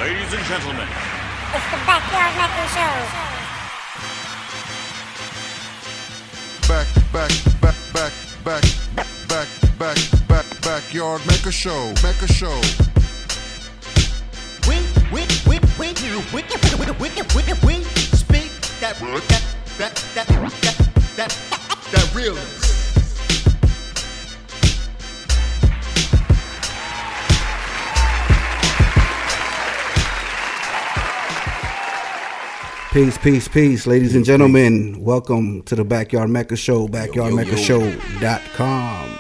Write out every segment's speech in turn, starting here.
Ladies and gentlemen, It's the Backyard Maker Show. Backyard Maker Show. Maker Show. We speak that realness. Peace, ladies and gentlemen. Welcome to the Backyard Mecca Show, backyardmecashow.com.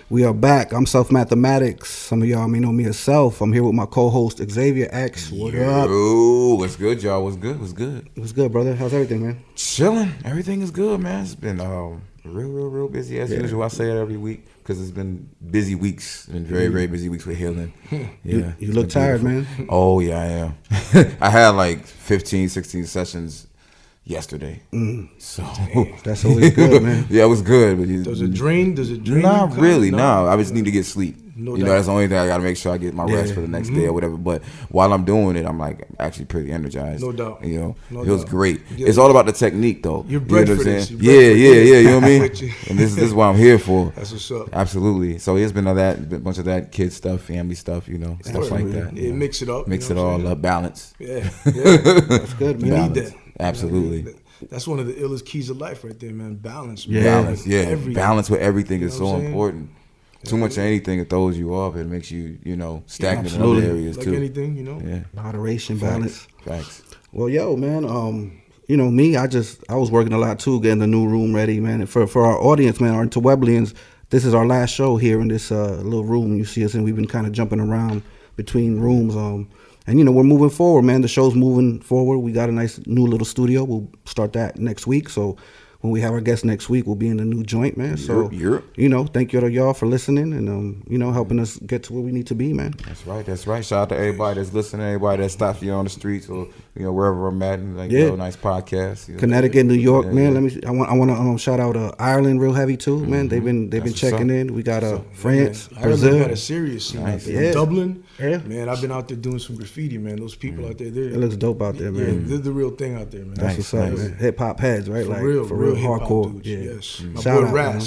We are back. I'm SELFMATHEMATIKS. Some of y'all may know me as Self. I'm here with my co-host, Xavier X. What up? Ooh, what's good, y'all? What's good? What's good, brother? How's everything, man? Chilling. Everything is good, man. It's been real busy as usual. I say it every week because it's been busy weeks. Been very busy weeks with healing. Yeah. You look tired, man. Oh, yeah, I am. I had like 15, 16 sessions yesterday. So That's always good, man. yeah, it was good. But Does it drain? Not really, no. I just need to get sleep. No You know, doubt. that's the only thing I got to make sure I get my rest for the next day or whatever. But while I'm doing it, I'm like actually pretty energized. No doubt. You know, No it feels doubt. great. Yeah. It's all about the technique, though. You're bred you know for what I'm this. saying? You're bred for this. Yeah. You know what I mean? With you. And this is what I'm here for. That's what's up. Absolutely. So it's been a bunch of that kid stuff, family stuff, you know, stuff like that. Yeah, mix it up. Mix you it know what I'm all saying? up, balance. Yeah. That's good, You man. need that. Absolutely. That's one of the illest keys of life right there, man. Balance. Yeah. Balance, yeah. Everything. Balance with everything is You know what so I'm saying? important. Too much of anything, it throws you off. It makes you, stagnant in absolutely. other areas Like too. anything, you know? Yeah. Moderation, balance. Facts. Well, yo, man, me, I was working a lot too, getting the new room ready, man. And for our audience, man, our Interwebliens, this is our last show here in this little room you see us in. We've been kind of jumping around between rooms, and we're moving forward, man. The show's moving forward. We got a nice new little studio. We'll start that next week. So when we have our guests next week, we'll be in the new joint, man. So Europe. thank you to y'all for listening and helping us get to where we need to be, man. That's right. Shout out to everybody that's listening, everybody that stops you on the streets or wherever I'm at, and nice podcast. Connecticut, New York, Yeah, man. yeah. Let me. I want to shout out Ireland real heavy too, man. They've been That's what's checking up. in. We got France, Ireland Brazil. got a serious scene out there. Yeah. Dublin, Yeah. man, I've been out there doing some graffiti, man. Those people out there, It looks dope out there, yeah, man. they're the real thing out there, man. That's what's up, man. Hip hop heads, right? For real hip-hop hardcore. dudes, Yeah. yes. My Shout boy out, man.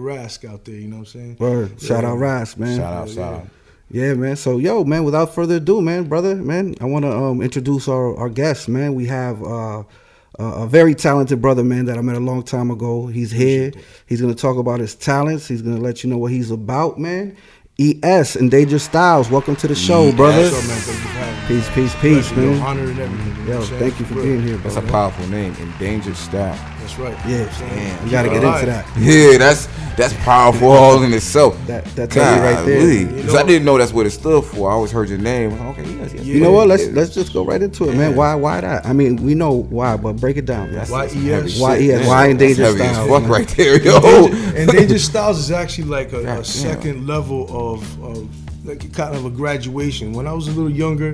Rask out there, you know what I'm saying? Word. Shout out Ras, man. Shout out. Yeah, man. So, man, without further ado, man, brother, man, I want to introduce our guest, man. We have a very talented brother, man, that I met a long time ago. He's here. He's going to talk about his talents. He's going to let you know what he's about, man. ES, Endangered Styles. Welcome to the show, brother. What's up, man? Thank you for having me. Peace, Pleasure, man. Honor and everything. You know Yo, what I'm saying? thank you for being here, That's bro. a powerful name, Endangered Style. That's right. Yeah, Damn. we got to get into that. Yeah, that's powerful all in itself. That tell you right there. Golly. You 'Cause know- I didn't know that's what it stood for. I always heard your name. Okay, yes. You know what? Let's just go right into it, man. Why that? I mean, we know why, but break it down. That's Why some ES? heavy Why shit, ES? man. Why Endangered That's heavy as Styles, fuck man? right there, yo. Endangered Styles is actually like a damn. second level of like kind of a graduation. When I was a little younger,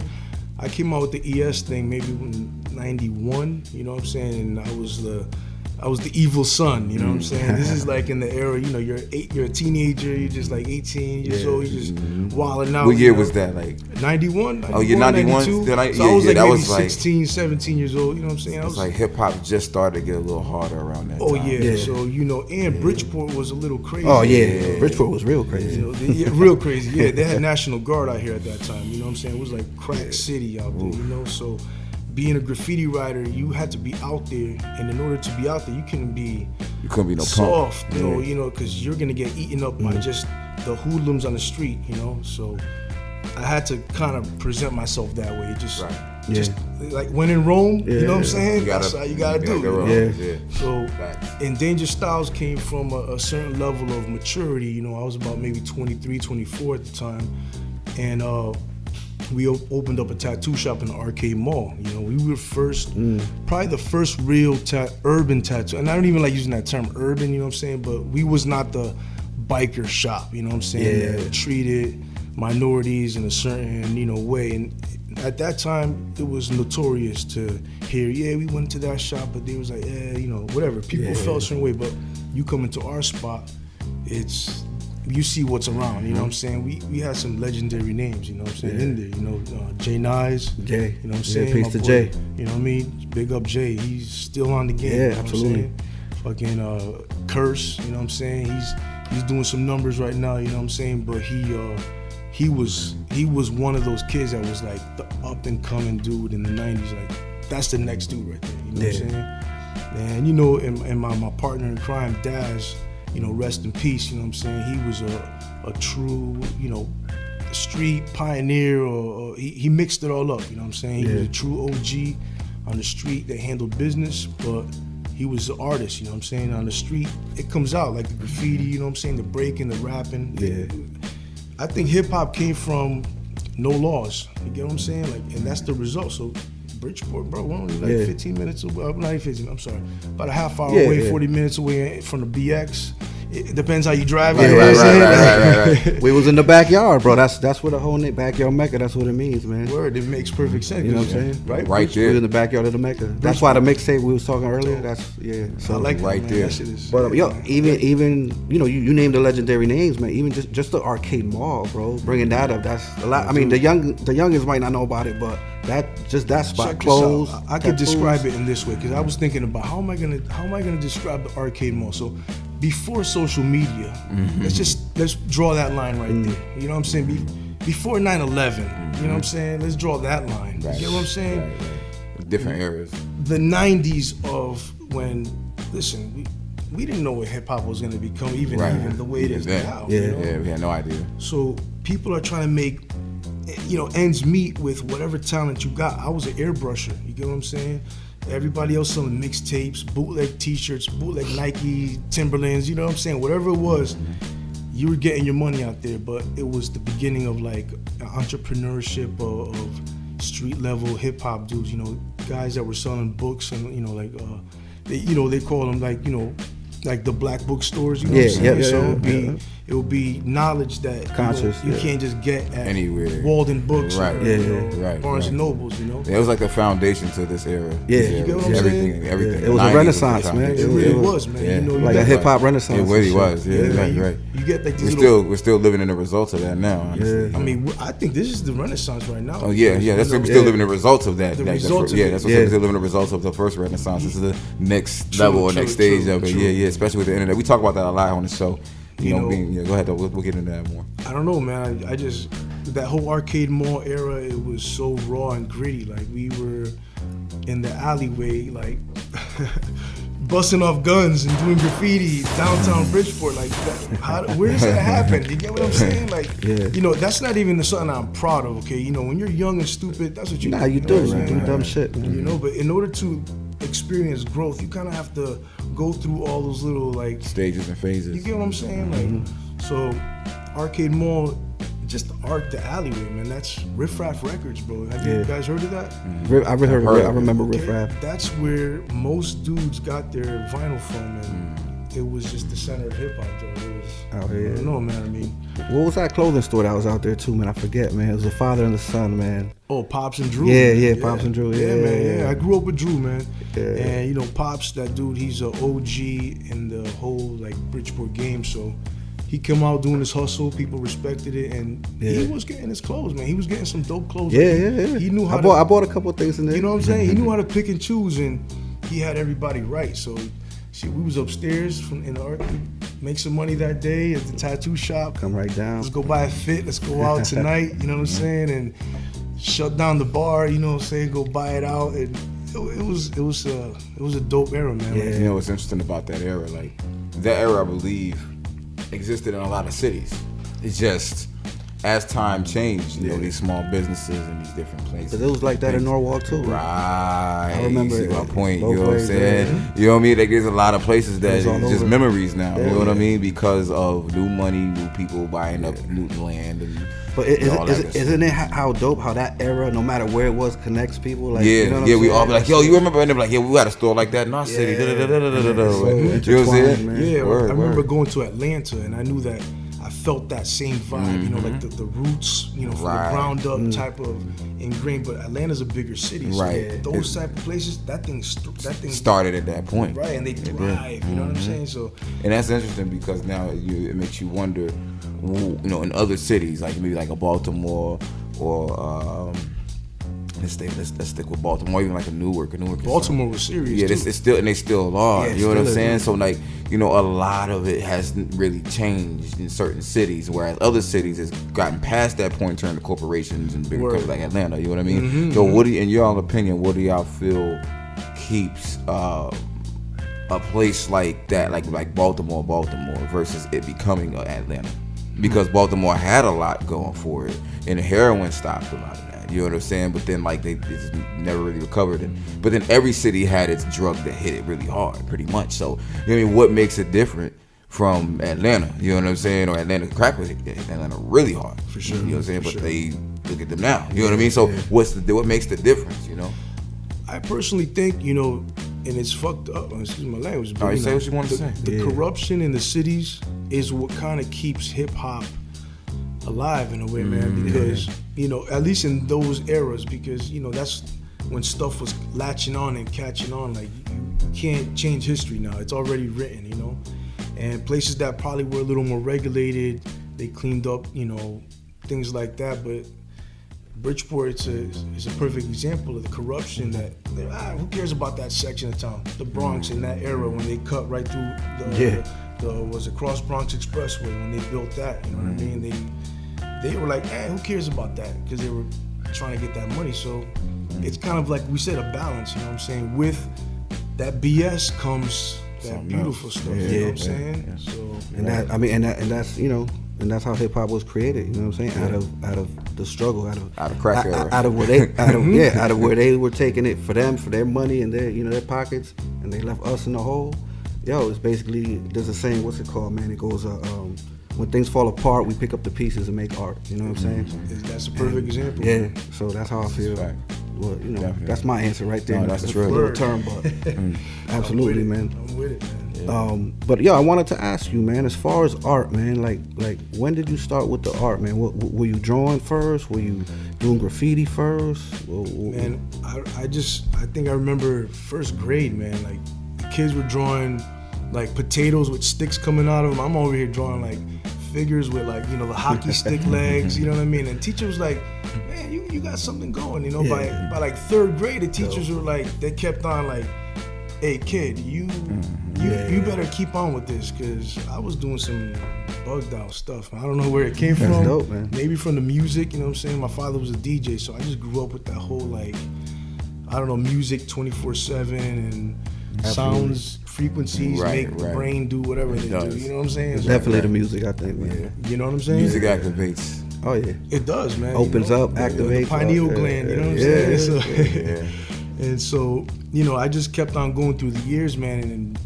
I came out with the ES thing maybe in '91. You know what I'm saying? And I was the evil son. You know what I'm saying? This is like in the era. You're a teenager. You're just like 18 years old. You're just wilding out. What year you know? was that? Like 91. Oh, you're 91? 92. Then So I yeah, was yeah, like that maybe was like- 16, 17 years old. You know what I'm saying? I it's was like hip hop just started to get a little harder around that Oh time. yeah. So and Bridgeport was a little crazy. Oh yeah, Bridgeport was real crazy. Real crazy. Yeah, they had National Guard out here at that time. You know what I'm saying? It was like crack city out there. You know, so being a graffiti writer, you had to be out there, and in order to be out there, you couldn't be You couldn't be no punk. soft, because you're gonna get eaten up by just the hoodlums on the street. You know, so I had to kind of present myself that way. Just like when in Rome, you know what I'm saying? That's how you gotta do. go You know? wrong. Yeah. So, Facts. Endangered Styles came from a certain level of maturity. You know, I was about maybe 23, 24 at the time. And we opened up a tattoo shop in the Arcade Mall. You know, we were probably the first real urban tattoo. And I don't even like using that term urban, you know what I'm saying? But we was not the biker shop, you know what I'm saying? That treated minorities in a certain, way. And at that time, it was notorious to hear, we went to that shop, but they was like, whatever. People felt a certain way, but you come into our spot, it's you see what's around, you know what I'm saying? We had some legendary names, you know what I'm saying, in there, you know, Jay Nyes. Jay. You know what I'm Yeah, saying? peace My to boy, Jay. You know what I mean? Big up Jay. He's still on the game. Yeah, you know absolutely. What I'm saying? Fucking Curse, you know what I'm saying? He's doing some numbers right now, you know what I'm saying? But he was one of those kids that was like the up and coming dude in the 90s. Like, that's the next dude right there, you know what I'm saying? And you know, and my partner in crime, Daz, you know, rest in peace, you know what I'm saying? He was a true, you know, street pioneer, or he mixed it all up, you know what I'm saying? He was a true OG on the street that handled business, but he was an artist, you know what I'm saying? On the street, it comes out, like the graffiti, you know what I'm saying? The breaking, the rapping. Yeah. I think hip hop came from no laws, you get what I'm saying? Like, and that's the result. So Bridgeport, bro, we're only like 15 minutes away, not even 15, I'm sorry, about a half hour away, 40 minutes away from the BX. It depends how you drive it. Right. We was in the backyard, bro. That's what the whole name, backyard Mecca. That's what it means, man. Word, it makes perfect sense. You know what I'm saying? Right We there. in the backyard of the Mecca. That's why the mixtape we was talking earlier. That's So I like that, right man. there. That shit is. But even you know, you named the legendary names, man. Even just the arcade mall, bro. Bringing that up, that's a lot. I mean, the youngest might not know about it, but that spot Check closed. this out. I could tattoos. describe it in this way because I was thinking about how am I gonna describe the arcade mall. So before social media, let's draw that line right there. You know what I'm saying? Before 9/11, you know what I'm saying? Let's draw that line. Right. You get what I'm saying? Right. Different eras. The 90s of when, listen, we didn't know what hip hop was gonna become, even the way it is now. Yeah. You know? Yeah, we had no idea. So people are trying to make, you know, ends meet with whatever talent you got. I was an airbrusher, you get what I'm saying? Everybody else selling mixtapes, bootleg t-shirts, bootleg Nike, Timberlands, you know what I'm saying? Whatever it was, you were getting your money out there, but it was the beginning of like entrepreneurship of street level hip hop dudes, you know, guys that were selling books and, you know, like, they call them like, you know, like the black bookstores, you know what I'm saying? So it would be knowledge that Conscious, you can't just get at Anywhere. Walden Books, Right. or, Right. Barnes and Nobles, you know. Yeah, it was like the foundation to this era. Yeah. This You era. get what I'm everything, saying? everything. It was a 90s renaissance, the man. foundation. It really was, man. Yeah. You know, Like a hip hop renaissance. It really and was. Yeah, man, right. you get like these little. We're still living in the results of that now. Honestly. Yeah. I mean, I think this is the renaissance right now. Oh yeah. That's what we're still living the results of that. The Like, results of it. that's what we're still living the results of the first renaissance. This is the next level or next stage of it. true. Yeah, especially with the internet. We talk about that a lot on the show. You know, Go ahead though. We'll get into that more. I don't know, man. I just that whole arcade mall era. It was so raw and gritty. Like we were in the alleyway, like busting off guns and doing graffiti downtown Bridgeport. Like, where does that happen? You get what I'm saying? Like, you know, that's not even something I'm proud of. Okay, you know, when you're young and stupid, that's what you. Nah, you know do. what I'm You saying? do dumb shit. You know, but in order to experience growth, you kind of have to go through all those little like Stages and phases. You get what I'm saying? Like, so arcade mall, just the alleyway, man. That's Riff Raff Records, bro. Have you guys heard of that? I remember Riff Raff. That's where most dudes got their vinyl from, and it was just the center of hip hop, though. It was, Out here. I don't know, man. I mean, What was that clothing store that was out there too, man? I forget, man. It was a father and the son, man. oh, Pops and Drew. Yeah, Pops and Drew. Yeah, man. Yeah, I grew up with Drew, man. Yeah. And you know, Pops, that dude, he's an OG in the whole like Bridgeport game. So he come out doing his hustle. People respected it, and he was getting his clothes, man. He was getting some dope clothes. Yeah. He knew how I bought a couple of things in there. You know what I'm saying? He knew how to pick and choose, and he had everybody right. So, we was upstairs in the arcade, make some money that day at the tattoo shop. Come right down. Let's go buy a fit. Let's go out tonight. You know what I'm saying? And shut down the bar. You know what I'm saying? Go buy it out. And it was a dope era, man. Yeah. Like, You know what's interesting about that era? Like that era, I believe, existed in a lot of cities. It's just as time changed, you know, these small businesses and these different places. But it was like that in Norwalk too. Right. I remember You see my it. point. Both You know what I'm ways, saying? yeah. You know what I mean? Like there's a lot of places that It's all it's just over. memories now. Yeah, You know what I yeah. mean? Because of new money, new people buying up new land and But all that good isn't it how dope how that era, no matter where it was, connects people? Like, yeah, you know what yeah, I'm we saying? all be like, yo, you remember? And they're like, yeah, we got a store like that in our city. Yeah. Da-da-da-da-da-da-da. So You know what I'm intertwined, saying? man. yeah, Word, I remember word. going to Atlanta, and I knew that I felt that same vibe, you know, like the roots, you know, from the ground up type of ingrained. But Atlanta's a bigger city, so those type of places, that thing started at that point, right? And they thrive, you know what I'm saying? So, and that's interesting because now it makes you wonder, you know, in other cities like maybe like a Baltimore or let's stick with Baltimore, even like a Newark. Baltimore was serious. Yeah, too. It's still, and they still are. Yeah, you know what I'm still saying? is. So like, you know, a lot of it hasn't really changed in certain cities, whereas other cities has gotten past that point in terms of corporations and bigger companies like Atlanta. You know what I mean? So what do you, in your opinion, what do y'all feel keeps a place like that, like Baltimore versus it becoming Atlanta? Because Baltimore had a lot going for it, and the heroin stopped a lot of that. You know what I'm saying? But then like they just never really recovered it. But then every city had its drug that hit it really hard, pretty much. So you know what I mean, what makes it different from Atlanta? You know what I'm saying? Or Atlanta crack was hit Atlanta really hard. For sure. You know what I'm saying? For But sure. they look at them now. You know what I mean? So what makes the difference? You know? I personally think, you know, and it's fucked up. Excuse my language. But, All right, you say know, what you want to say. The corruption in the cities is what kind of keeps hip hop alive in a way, man. Because you know, at least in those eras, because you know that's when stuff was latching on and catching on. Like you can't change history now; it's already written, you know. And places that probably were a little more regulated, they cleaned up, you know, things like that. But Bridgeport is a perfect example of the corruption that who cares about that section of town, the Bronx in that era when they cut right through the Cross Bronx Expressway when they built that, you know what I mean? They were like, who cares about that? Because they were trying to get that money. So it's kind of like we said, a balance, you know what I'm saying? With that BS comes that beautiful stuff, you know what I'm saying? So And that, I mean, and that's, you know, and that's how hip hop was created. You know what I'm saying? Out of the struggle, out of crack era. out of where they, out of where they were taking it for them, for their money and their, you know, their pockets, and they left us in the hole. Yo, it's basically, there's a saying, what's it called, man? It goes, when things fall apart, we pick up the pieces and make art. You know what I'm saying? That's a perfect example. Yeah. So that's how I feel. Right. Well, you know, Definitely. That's my answer right there. No, that's It's true. a little term, but absolutely, man. I'm with it, man. But yeah, I wanted to ask you, man, as far as art, man, like when did you start with the art, man? Were you drawing first? Were you doing graffiti first? Man, I think I remember first grade, man. Like the kids were drawing like potatoes with sticks coming out of them. I'm over here drawing like figures with like, you know, the hockey stick legs, you know what I mean? And teacher was like, man, you got something going, you know. By like third grade, the teachers were like, they kept on like, hey kid, you better keep on with this, because I was doing some bugged out stuff. I don't know where it came from. That's dope, man. Maybe from the music, you know what I'm saying? My father was a DJ, so I just grew up with that whole like, I don't know, music 24/7 and sounds, frequencies make the brain do whatever they do. You know what I'm saying? Definitely the music, I think, man. You know what I'm saying? Music activates. Oh yeah. It does, man. Opens up, activates. The pineal gland, you know what I'm saying? Yeah. And so, you know, I just kept on going through the years, man. And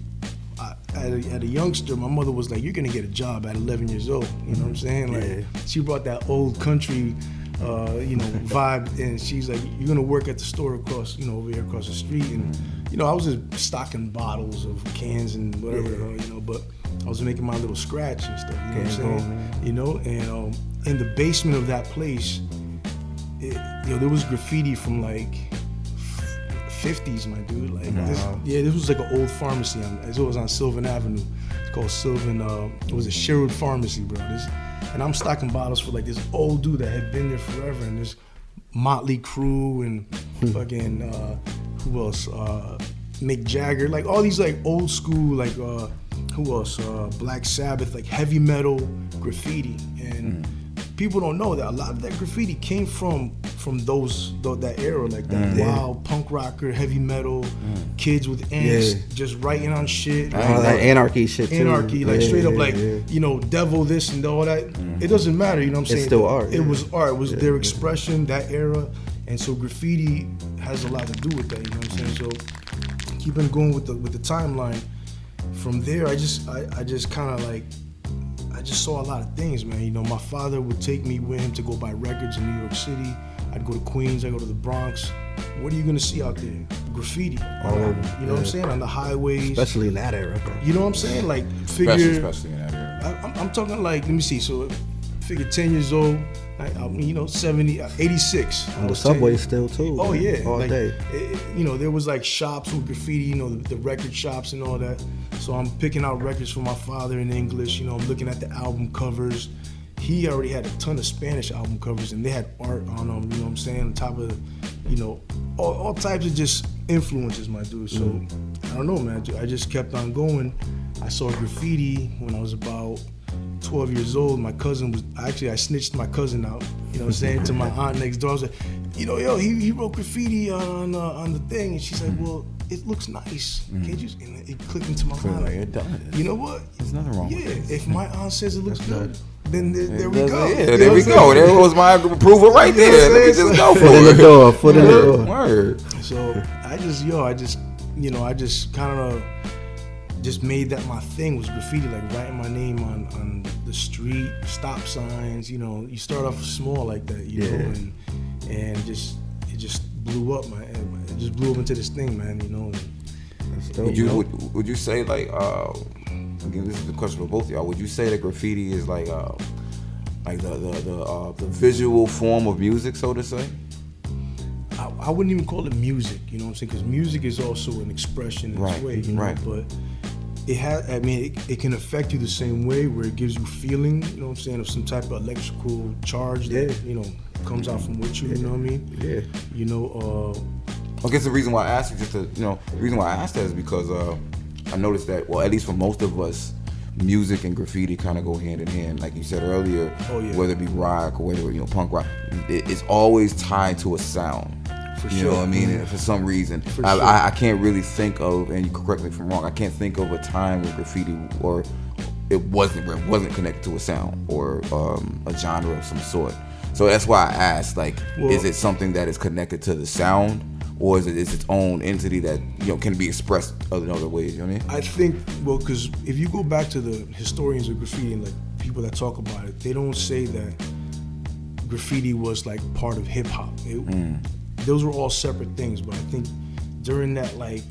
at a youngster, my mother was like, "You're gonna get a job at 11 years old." You know what I'm saying? Like, she brought that old country, you know, vibe, and she's like, "You're gonna work at the store across, you know, over here across the street." And you know, I was just stocking bottles of cans and whatever, you know, but I was making my little scratch and stuff. You know what I'm saying? You know, and in the basement of that place, you know, there was graffiti from like 50s, my dude. Like this was like an old pharmacy. It was on Sylvan Avenue. It's called Sylvan. It was a Sherwood Pharmacy, bro. And I'm stocking bottles for like this old dude that had been there forever, and this Motley Crue and fucking who else? Mick Jagger, like all these like old school, like who else? Black Sabbath, like heavy metal graffiti. And people don't know that a lot of that graffiti came from that era, like that wild punk rocker, heavy metal, kids with ants just writing on shit. That anarchy shit too. Anarchy, like straight up, like you know, devil this and all that. It doesn't matter, you know what I'm saying? It's still art. It was art. It was their expression, that era, and so graffiti has a lot to do with that. You know what I'm saying? So keeping going with the timeline. From there, I just kind of like. I just saw a lot of things, man. You know, my father would take me with him to go buy records in New York City. I'd go to Queens, I'd go to the Bronx. What are you gonna see out there? Graffiti. All over. You know what I'm saying? On the highways. Especially in that era, bro. You know what I'm saying? Like, Especially in that era. I'm talking like, let me see. So, figure 10 years old. I mean, 70, 86. On the subway still too. Oh man, yeah, all like, day. There was like shops with graffiti, the record shops and all that. So I'm picking out records for my father in English. I'm looking at the album covers. He already had a ton of Spanish album covers, and they had art on them. You know what I'm saying? On top of, all types of just influences, my dude. So I don't know, man. I just kept on going. I saw graffiti when I was about 12 years old. My cousin I snitched my cousin out, to my aunt next door. I was like, he wrote graffiti on the thing. And she's like, well, it looks nice. Can't you? And it clicked into my mind. Like, it does. You know what? There's nothing wrong with it. Yeah, if my aunt says it looks good, then there we go. Yeah, there we go. There was my approval right there. Let me just go for Foot in the it. door. Foot in the door. Word. So I just kind of just made that my thing, was graffiti, like writing my name on the street, stop signs. You start off small like that, and it just blew up, man. It just blew up into this thing, man. That's dope. Would you say, like, again, this is the question for both of y'all. Would you say that graffiti is like the visual form of music, so to say? I wouldn't even call it music, you know what I'm saying? Because music is also an expression in its way, right. But it can affect you the same way, where it gives you feeling, you know what I'm saying, of some type of electrical charge that, comes out from what you know what I mean? Yeah. I guess the reason why I asked you, the reason why I asked that is because I noticed that, well, at least for most of us, music and graffiti kind of go hand in hand. Like you said earlier, whether it be rock or whether punk rock, it's always tied to a sound. For you sure. know what I mean? And for some reason, sure. I can't really think of, and you can correct me if I'm wrong, I can't think of a time when graffiti or it wasn't connected to a sound or a genre of some sort. So that's why I asked, like, is it something that is connected to the sound, or is it its own entity that can be expressed in other ways? You know what I mean? I think, because if you go back to the historians of graffiti and like people that talk about it, they don't say that graffiti was like part of hip hop. Those were all separate things, but I think during that like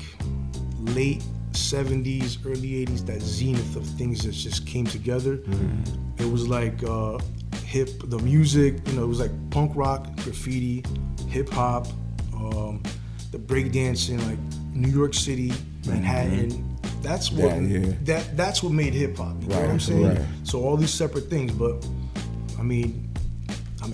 late 70s, early 80s, that zenith of things that just came together, it was like the music, it was like punk rock, graffiti, hip hop, the breakdancing, like New York City, Manhattan. That's what that's what made hip hop. You know what I'm saying? Right. So all these separate things, but I mean,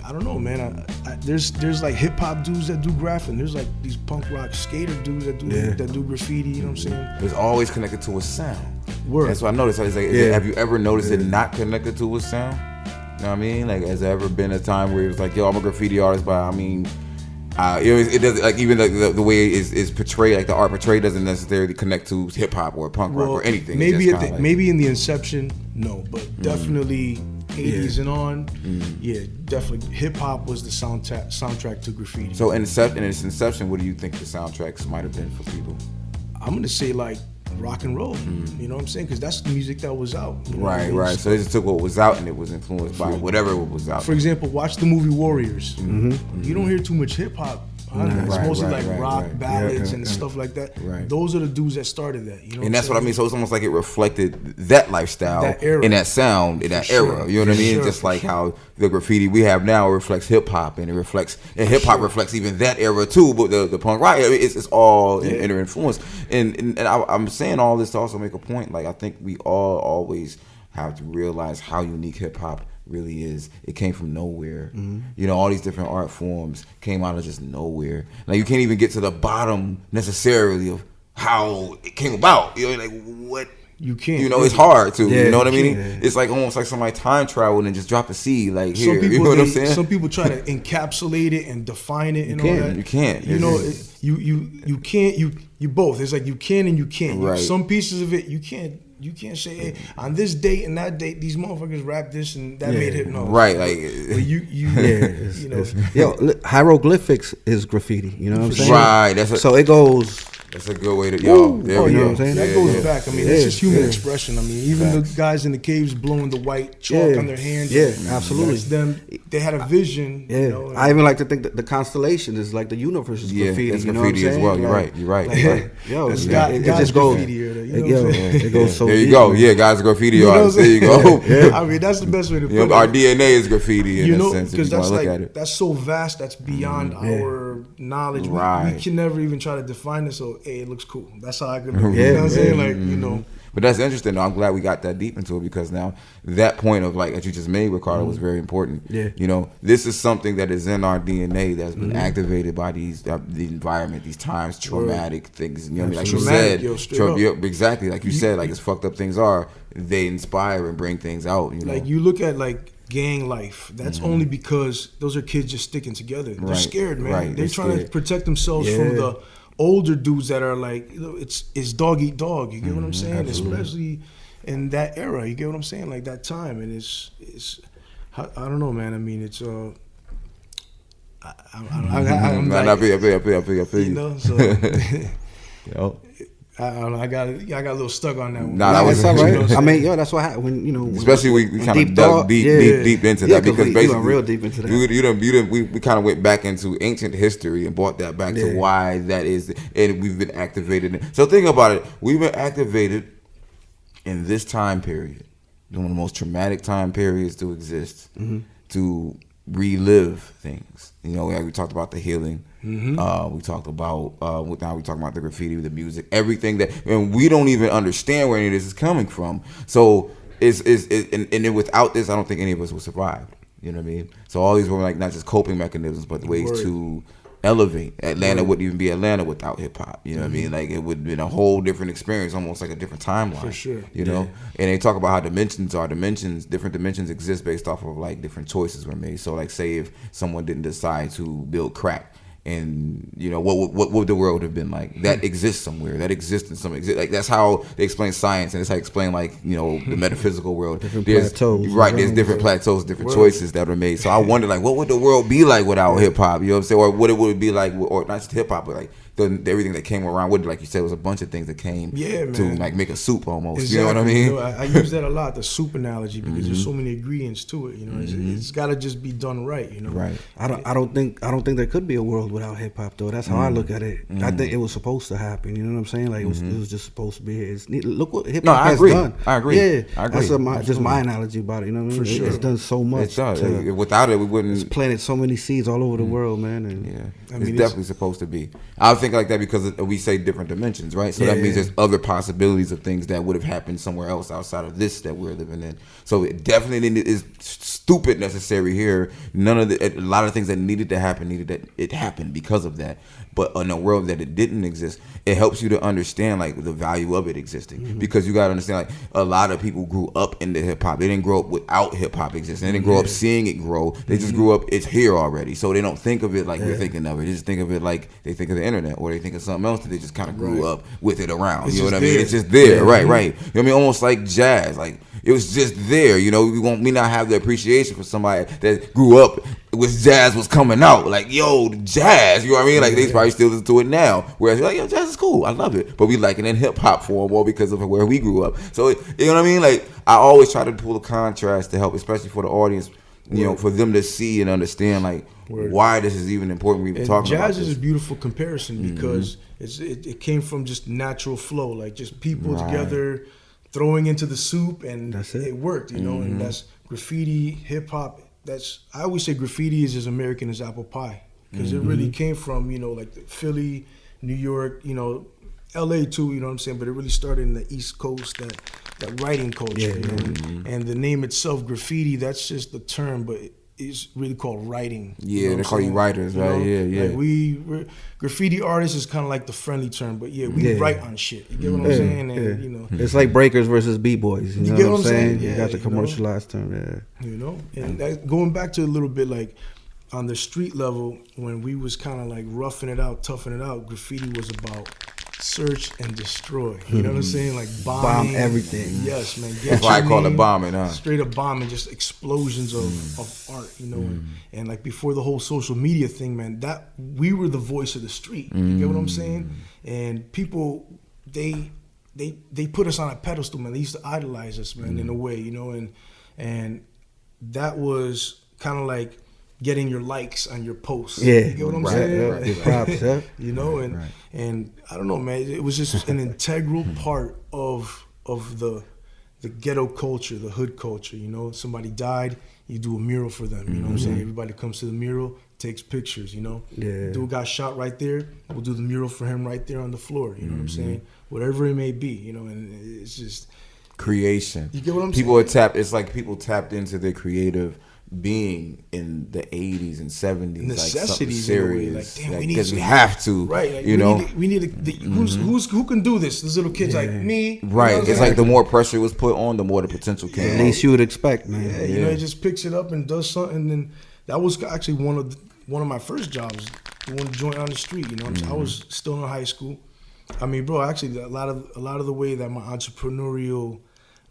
I don't know, man. There's like hip hop dudes that do graph, and there's like these punk rock skater dudes that do graffiti. You know what I'm saying? It's always connected to a sound. Word. That's what I noticed. It's like, have you ever noticed it not connected to a sound? You know what I mean? Like, has there ever been a time where it was like, yo, I'm a graffiti artist, but I mean, it doesn't, like, even the way it is portrayed, like the art portrayed, doesn't necessarily connect to hip hop or punk rock or anything. Maybe maybe in the inception, no, but definitely 80s and on, definitely hip hop was the soundtrack to graffiti. So in its inception, what do you think the soundtracks might have been for people? I'm gonna say like rock and roll. You know what I'm saying? Because that's the music that was out. You know what I mean? Right. So they just took what was out and it was influenced by whatever was out. For example, watch the movie Warriors. You don't hear too much hip hop. It's mostly rock ballads and stuff like that. Right. Those are the dudes that started that. You know, and that's what I mean. So it's almost like it reflected that lifestyle, that era, and that sound in that era. You know what I mean? Sure, just like how the graffiti we have now reflects hip hop, and hip hop reflects even that era too. But the punk rock, it's all inter influence. And I'm saying all this to also make a point. Like, I think we all always have to realize how unique hip hop really is. It came from nowhere. All these different art forms came out of just nowhere. Like, you can't even get to the bottom necessarily of how it came about. Like, what? You can't. It's hard to. Yeah, you know what I mean? can't. It's like almost like somebody time traveled and just dropped a seed. Like, here, Some people, you know what I'm saying? Some people try to encapsulate it and define it and all that. You can't. You can't. You both. It's like you can and you can't. Right. Some pieces of it you can't. You can't say, hey, on this date and that date, these motherfuckers rap this and that made it. No. Right. Like, But Hieroglyphics is graffiti. You know what I'm saying? right. So it goes That's a good way to, yo, there Oh we yeah, go. what I'm saying? that goes back. I mean, Yeah, it's just human yeah. expression. I mean, even the guys in the caves blowing the white chalk on their hands. Yeah, absolutely. That's them. They had a vision. Yeah, You know, and- I even like to think that the constellation is like the universe is Yeah, graffiti. that's You know what I'm graffiti as saying? well. You're Like- right. You're right. Yo, That's it God's just goes. graffiti, you know what I'm Yo, saying? it goes so There you deep, go. man. Yeah, guys, graffiti You know artists. what There I'm you saying? go. I mean, that's the best way to put You know, it. our DNA is graffiti in You a know, sense, if because you want that's to look like at it. that's so vast. That's beyond our knowledge. Right. We can never even try to define it. So, hey, it looks cool. That's how I could. Look. Yeah, You know what I'm saying? yeah. Like, you know. But that's interesting, though. I'm glad we got that deep into it because now that point of like that you just made, Ricardo, was very important. Yeah. You know, this is something that is in our DNA that's been activated by these the environment, these times, traumatic things. You know what I mean? Like Traumatic, you yo, said, straight up. yeah, exactly. Like you said, like as fucked up things are, they inspire and bring things out. You know, Like you look at like gang life. That's only because those are kids just sticking together. They're Right, scared, man. right, They're they're trying scared. to protect themselves from the older dudes that are like, you know, it's dog eat dog. You get what I'm saying? Especially in that era. You get what I'm saying? Like that time, and it's I don't know, man. I mean, it's I'm Nah, like, I feel you you. know, so Yo. I don't know. I got a little stuck on that one. Nah, that was- That's all You know right. what I I'm mean, saying? yo, that's what happened when when Especially we when kind of dug deep into Yeah, that because we basically went real deep into that. We kind of went back into ancient history and brought that back to Yeah. why that is, and we've been activated. So think about it. We've been activated in this time period, one of the most traumatic time periods to exist, to relive things. You know, like we talked about the healing. We talked about now we talking about the graffiti, the music, everything that, and we don't even understand where any of this is coming from. So and then without this, I don't think any of us would survive. You know what I mean? So all these were like not just coping mechanisms, but ways Word. to elevate. Atlanta wouldn't even be Atlanta without hip hop. You know what I mean? Like it would have been a whole different experience, almost like a different timeline. For sure. You know? And they talk about how different dimensions exist based off of like different choices were made. So like say if someone didn't decide to build crack, and you know what would the world have been like? That exists somewhere. That exists in some like that's how they explain science, and it's how they explain like, you know, the metaphysical world. Different There's plateaus. right. There's different plateaus, different choices that were made. So I wonder like what would the world be like without hip hop? You know what I'm saying? Or what it would be like, or not just hip hop, but like everything that came around with it. Like you said, it was a bunch of things that came to man. like make a soup almost. Exactly. You know what I mean? You know, I use that a lot, the soup analogy, because there's so many ingredients to it. You know, it's got to just be done right. You know, Right. I don't think there could be a world without hip hop though. That's how I look at it. I think it was supposed to happen. You know what I'm saying? Like it was just supposed to be here. Look what hip No, hop I has agree. done. I agree. Yeah, I agree. that's just my analogy about it. You know what I mean? For sure. It's done so much. It does. to- Without it, we wouldn't. It's planted so many seeds all over the world, man. And Yeah, I it's mean, definitely supposed to be. I think like that because we say different dimensions, right? So that Yeah. means there's other possibilities of things that would have happened somewhere else outside of this that we're living in. So it definitely is stupid necessary here. A lot of things that needed to happen it happened because of that. But in a world that it didn't exist, it helps you to understand like the value of it existing, because you gotta understand like a lot of people grew up into hip hop. They didn't grow up without hip hop existing. They didn't grow up seeing it grow. They just grew up, it's here already. So they don't think of it like we're thinking of it. They just think of it like they think of the internet, or they think of something else that they just kind of grew up with it around. It's You know just what I mean? there. It's just there, right. You know what I mean? Almost like jazz. Like it was just there. You know, we not have the appreciation for somebody that grew up with jazz was coming out. Like, yo, jazz, you know what I mean? Like they probably still listen to it now. Whereas like, yo, jazz is cool. I love it. But we like it in hip hop form more because of where we grew up. So you know what I mean? Like I always try to pull a contrast to help, especially for the audience, you know, for them to see and understand like why this is even important. We even And talking about jazz this. is a beautiful comparison because it came from just natural flow, like just people together throwing into the soup, and That's it. it worked, you know. And that's graffiti, hip hop. I always say graffiti is as American as apple pie, because it really came from, you know, like Philly, New York, you know, LA too, you know what I'm saying? But it really started in the East Coast, that writing culture. You know? And the name itself, graffiti, that's just the term, but it's really called writing. Yeah, you know they what call I'm you saying? writers, You right? know? Yeah. Like we're graffiti artists is kind of like the friendly term, but we write on shit. You get what I'm Yeah, saying? And yeah. you know, It's like breakers versus b-boys. You know get what what I'm I'm saying? saying? You Yeah, got the you know. commercialized term. you know, and that, going back to a little bit like on the street level, when we was kind of like roughing it out, toughing it out, graffiti was about search and destroy. You know what I'm saying? Like Bomb bombing. everything. Yes, man. That's why I call it bombing, huh? Straight up bombing, just explosions of art, you know. And like before the whole social media thing, man, that we were the voice of the street. You get what I'm saying? And people, they put us on a pedestal, man. They used to idolize us, man, in a way, you know. And that was kind of like getting your likes on your posts. Yeah. You get what I'm saying? Right. Your props, yeah. You know, and I don't know, man. It was just an integral part of the ghetto culture, the hood culture. You know, somebody died, you do a mural for them. You know what I'm saying? Everybody comes to the mural, takes pictures. You know, dude got shot right there. We'll do the mural for him right there on the floor. You know what I'm saying? Whatever it may be. You know, and it's just creation. You get what I'm saying? It's like people tapped into their creative being in the 80s and 70s, necessities, like something serious, like damn, because we have to, right? Like, you know, we need who can do this? These little kids like me, right? You know it's like the more pressure was put on, the more the potential came. At least you would expect, man. Yeah, you know, it just picks it up and does something. And that was actually one of my first jobs, the one joint on the street. You know, I was still in high school. I mean, bro, actually, a lot of the way that my entrepreneurial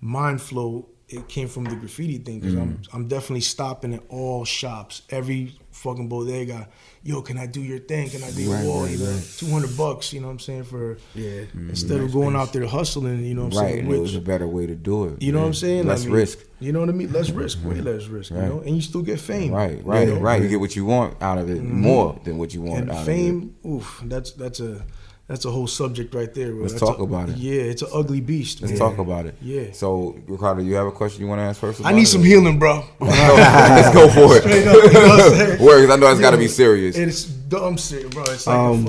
mind flow, it came from the graffiti thing, because I'm definitely stopping at all shops, every fucking bodega. Yo, can I do your thing? Can I do your wall? $200, you know what I'm saying? For instead of going out there hustling, you know what I'm saying? Right, it was a better way to do it. You know what I'm saying? Less risk. You know what I mean? Less risk, way less risk. You know, and you still get fame. Right. You know? You get what you want out of it more than what you want and out fame, of it. Oof, that's a whole subject right there, bro. Let's talk about it. Yeah, it's an ugly beast. Let's talk about it. Yeah. So, Ricardo, you have a question you want to ask first? I need some healing, bro. Let's go for it. Straight up, you know what I'm saying? Words, I know it's got to be serious. It's dumb serious, bro. It's like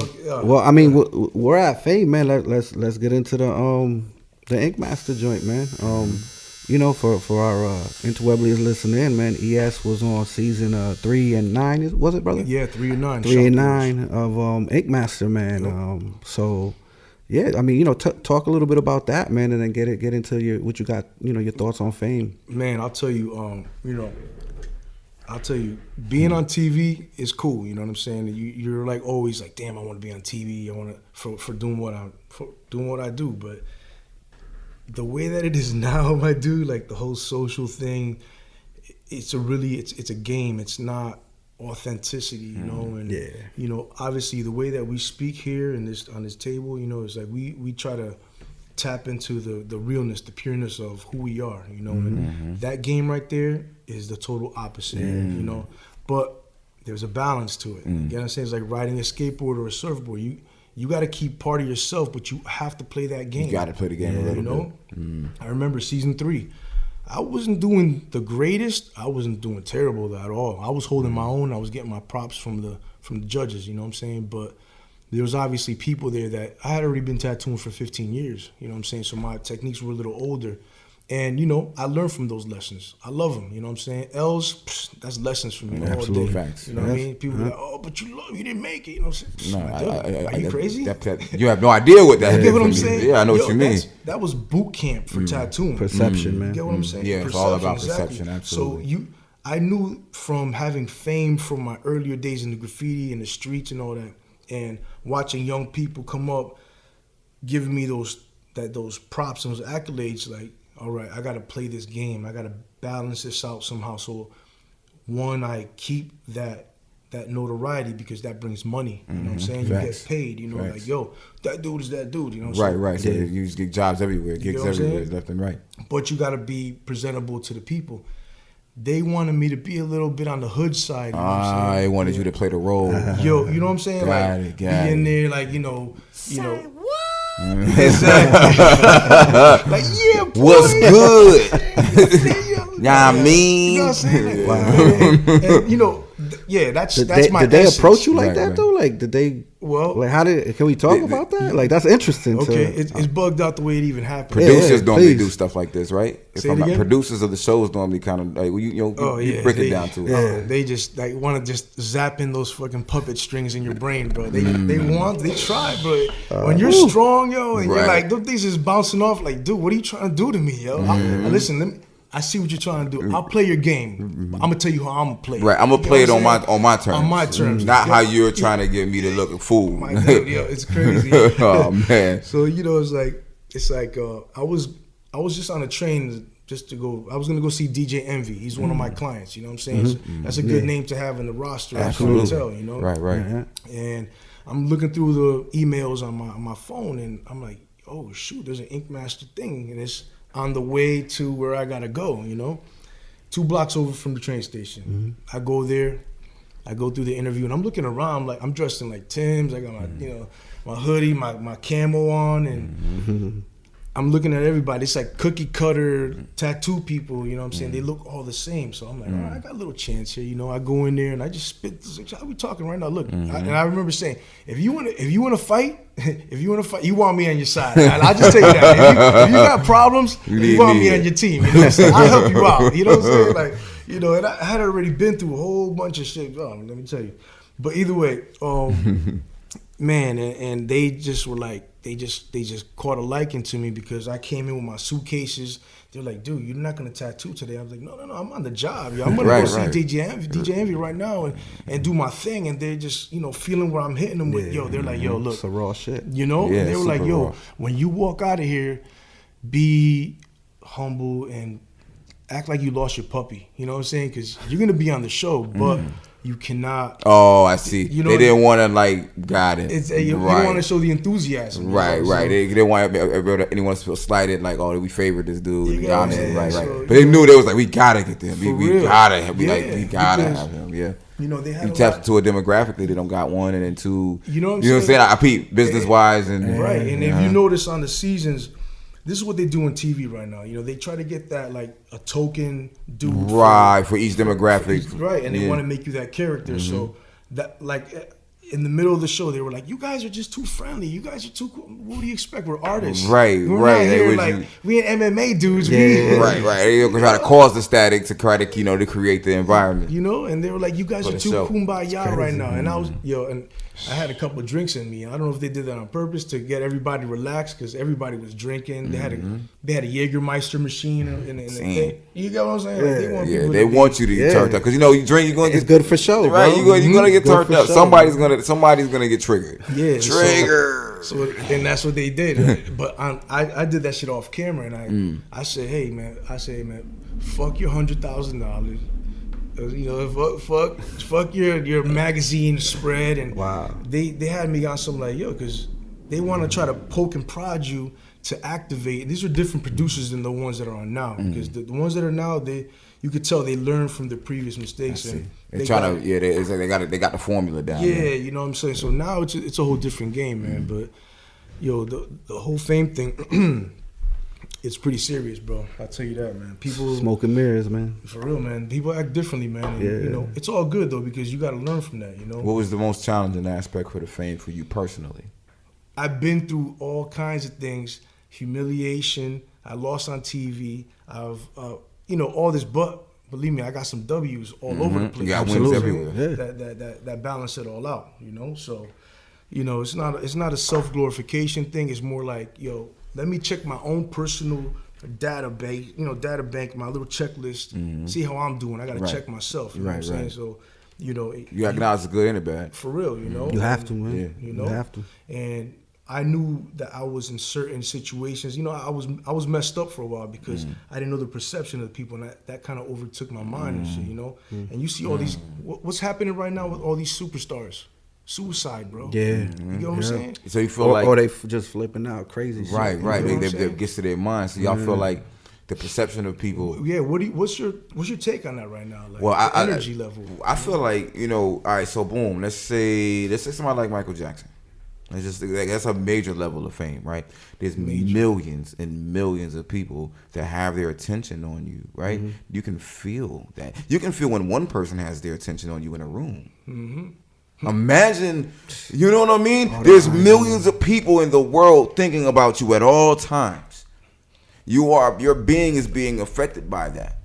well, I mean, we're at fame, man. Let's get into the Ink Master joint, man. You know, for our Interwebliens listening, man, ES was on season 3 and 9, was it, brother? Yeah, 3 and 9. 3 and 9 of Ink Master, man. So, yeah, I mean, you know, talk a little bit about that, man, and then get into what you got, you know, your thoughts on fame. Man, I'll tell you, being on TV is cool. You know what I'm saying? You're like always like, damn, I want to be on TV. I want to for doing what I do, but the way that it is now, my dude, like the whole social thing, it's a game. It's not authenticity, you know. And you know, obviously the way that we speak here on this table, you know, is like we try to tap into the realness, the pureness of who we are, you know. And that game right there is the total opposite, you know. But there's a balance to it. You know what I'm saying? It's like riding a skateboard or a surfboard. You got to keep part of yourself, but you have to play that game. You got to play the game a little bit. I remember season 3. I wasn't doing the greatest. I wasn't doing terrible at all. I was holding my own. I was getting my props from the judges, you know what I'm saying? But there was obviously people there that I had already been tattooing for 15 years, you know what I'm saying? So my techniques were a little older. And, you know, I learned from those lessons. I love them, you know what I'm saying? L's, that's lessons for me all day. Facts. You know what I mean? People are like, oh, but you didn't make it, you know what I'm saying? Are you crazy? You have no idea what that is. You get what I'm saying? Yeah, I know what you mean. That was boot camp for tattooing. Perception, man. You get what I'm saying? Yeah, it's all about perception, absolutely. So I knew from having fame from my earlier days in the graffiti and the streets and all that, and watching young people come up, giving me those props and those accolades, like, all right, I got to play this game. I got to balance this out somehow. So, one, I keep that notoriety because that brings money. You know what I'm saying? Facts. You get paid. You know, like, yo, that dude is that dude. You know what I'm Right. So you just get jobs everywhere, gigs everywhere, left and right. But you got to be presentable to the people. They wanted me to be a little bit on the hood side. You know what I'm saying? They wanted you to play the role. Yo, you know what I'm saying? Got like, it. In there, like, you know. Exactly. Like, yeah, boy. What's good? Yeah, I mean. You know what I'm saying? Like, and, you know, that's my Did they essence. approach you like that though? Like, did they? Well, like, can we talk about that? Like, that's interesting. Okay, it's bugged out the way it even happened. Producers normally please. do stuff like this, right? Say it again? Producers of the shows normally kind of like you break it down to it. They just like want to just zap in those fucking puppet strings in your brain, bro. They try, but when you're strong, yo, and you're like, those things is bouncing off. Like, dude, what are you trying to do to me, yo? Listen, I see what you're trying to do. I'll play your game. I'm gonna tell you how I'm gonna play it. Right, I'm gonna play it on my terms. On my terms. Not how you're trying to get me to look a fool. My God, yo, it's crazy. Oh man. So it's like I was just on a train just to go. I was gonna go see DJ Envy. He's one of my clients. You know what I'm saying? So that's a good name to have in the roster. Absolutely. I can tell. You know. Right. And I'm looking through the emails on my phone, and I'm like, oh shoot, there's an Ink Master thing, and it's on the way to where I gotta go, 2 blocks over from the train station. I go there, I go through the interview, and I'm looking around, like I'm dressed in like Tim's, I got my my hoodie, my camo on, and I'm looking at everybody. It's like cookie cutter tattoo people, you know what I'm saying? They look all the same. So I'm like, all right, I got a little chance here, I go in there and I just spit. How we talking right now? Look, and I remember saying, if you wanna fight, you want me on your side. I'll just tell you that. If you got problems, you want me on your team. You know what I'm saying? I'll help you out. You know what I'm saying? Like, and I had already been through a whole bunch of shit. Oh, let me tell you. But either way, man, and they just were like, they just caught a liking to me because I came in with my suitcases. They're like, dude, you're not gonna tattoo today. I was like, no, I'm on the job. Yo. I'm gonna go see DJ Envy right now and do my thing. And they're just, feeling where I'm hitting them with. They're like, yo, look, it's a raw shit. Yeah, and they were like, yo, raw. when you walk out of here, be humble and act like you lost your puppy. You know what I'm saying? Because you're gonna be on the show, but you cannot. Oh, I see. They didn't want to got it. You don't want to show the enthusiasm. Right. They didn't want anyone to feel slighted, like, oh, we favored this dude. Right. So, but they knew they was like, we gotta get them. We gotta have him. Yeah. They had you tapped into a demographically, they don't got one, and then two. You know what I'm saying? I peep business wise and right. And if you notice on the seasons, this is what they do on TV right now. They try to get that like a token dude for each demographic. Right, and they want to make you that character. So that like in the middle of the show, they were like, "You guys are just too friendly. You guys are too cool. What do you expect? We're artists. Right. Not here like we ain't MMA dudes. Right. They try to cause the static to try to to create the environment. And they were like, "You guys are too kumbaya right now." And I was and I had a couple of drinks in me. I don't know if they did that on purpose to get everybody relaxed because everybody was drinking. They had a Jägermeister machine in the thing. You get what I'm saying? Like, they want you to get turned up because you drink, you're gonna it's good for show, right? Bro. You're gonna get turned up. Somebody's gonna get triggered. Yeah, trigger. So and that's what they did. But I did that shit off camera, and I said, hey man, fuck your $100,000. Fuck your magazine spread, and they had me on some like because they want to try to poke and prod you to activate. These are different producers than the ones that are on now because the ones that are now you could tell they learned from the previous mistakes and they got the formula down. Yeah, you know what I'm saying. So now it's a whole different game, man. But the whole fame thing. It's pretty serious, bro. I'll tell you that, man. People smoke and mirrors, man. For real, man. People act differently, man. And, it's all good though because you got to learn from that. What was the most challenging aspect for the fame for you personally? I've been through all kinds of things, humiliation. I lost on TV. I've, all this, but believe me, I got some W's all over the place. You got wins everywhere. That balance it all out. So, it's not a self-glorification thing. It's more like, let me check my own personal data bank, my little checklist, see how I'm doing. I got to check myself. You know what I'm saying? So, you acknowledge the good and the bad. For real, You have to, man. You have to. And I knew that I was in certain situations. I was messed up for a while because I didn't know the perception of the people, and that kind of overtook my mind and shit. And you see all these, what's happening right now with all these superstars. Suicide, bro. Yeah. You get what I'm saying? So you feel or they just flipping out crazy shit. Right. They gets to their mind. So y'all feel like the perception of people. Yeah. What's your take on that right now? Like, energy level. I feel like all right. So boom. Let's say somebody like Michael Jackson. It's just that's a major level of fame, right? There's millions and millions of people that have their attention on you, right? You can feel that. You can feel when one person has their attention on you in a room. Imagine, you know what I mean? There's millions of people in the world thinking about you at all times. Your being is being affected by that.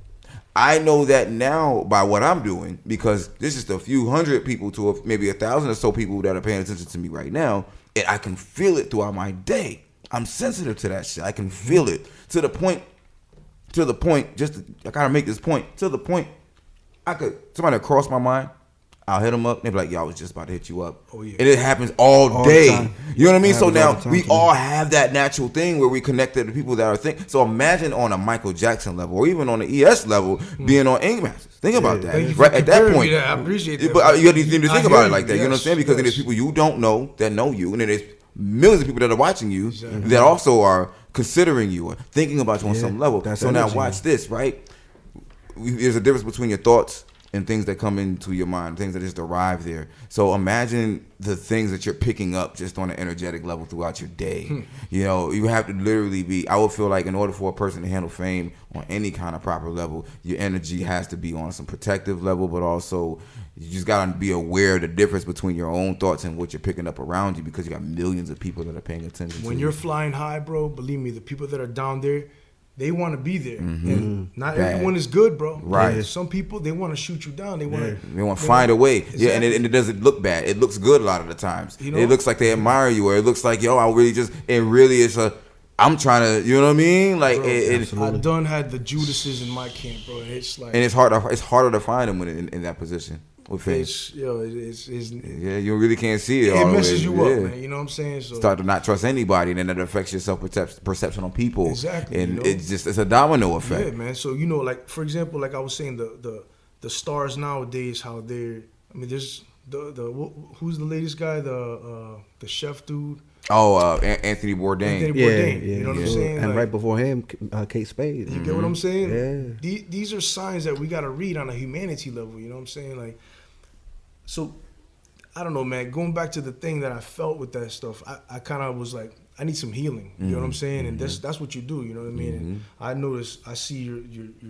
I know that now by what I'm doing because there's just a few hundred people to maybe 1,000 or so people that are paying attention to me right now, and I can feel it throughout my day. I'm sensitive to that shit. I can feel it to the point to the point, I gotta make this point, to the point, somebody cross my mind, I'll hit them up. They be like, "Yo, I was just about to hit you up." Oh, yeah. And it happens all All day. the time. You know what I mean? It So happens all now the time we to me. all have that natural thing where we connected to people that are think. So imagine on a Michael Jackson level, or even on the ES level, being on Ink Masters. Think about that. Thank you Right for at that comparing point, me to that. I appreciate that. but you need to I think hear about it you. like that. You know what I'm Yes, saying? Because then yes. there's people you don't know that know you, and then there's millions of people that are watching you Exactly. that also are considering you or thinking about you on Yeah, some level. that's So now energy. watch this, right? There's a difference between your thoughts and things that come into your mind, things that just arrive there. So imagine the things that you're picking up just on an energetic level throughout your day. You know, you have to literally be, I would feel like in order for a person to handle fame on any kind of proper level, your energy has to be on some protective level, but also you just got to be aware of the difference between your own thoughts and what you're picking up around you, because you got millions of people that are paying attention to When you. you're flying high, bro, believe me, the people that are down there, they want to be there. And not Bad. everyone is good, bro. Right. Yeah. Some people, they want to shoot you down. They want to. They want to find a way. Yeah, and Exactly. it doesn't look bad. It looks good a lot of the times. You know? It looks like they admire you, or it looks like, yo, I really just, and really it's I'm trying to, you know what I mean? Like, Bro, it, I done had the Judases in my camp, bro. And it's like, and it's harder to find them when in that position with fame. it's Yeah, you really can't see it. all it the messes way. you Yeah. up, man. You know what I'm saying? So Start to not trust anybody, and then that affects your perception on people. Exactly, And you know? it's a domino effect. yeah, man. So you know, like for example, like I was saying, the stars nowadays, how they're. I mean, there's who's the latest guy, the chef dude. Oh, Anthony Bourdain. Anthony Yeah, Bourdain, yeah, you know what yeah. I'm saying? And Like, right before him, Kate Spade. you get what I'm saying? Yeah. These are signs that we gotta read on a humanity level. You know what I'm saying? Like, so I don't know, man. Going back to the thing that I felt with that stuff, I kind of was like, I need some healing. You know what I'm saying? And that's what you do. You know what I mean? And I notice, I see your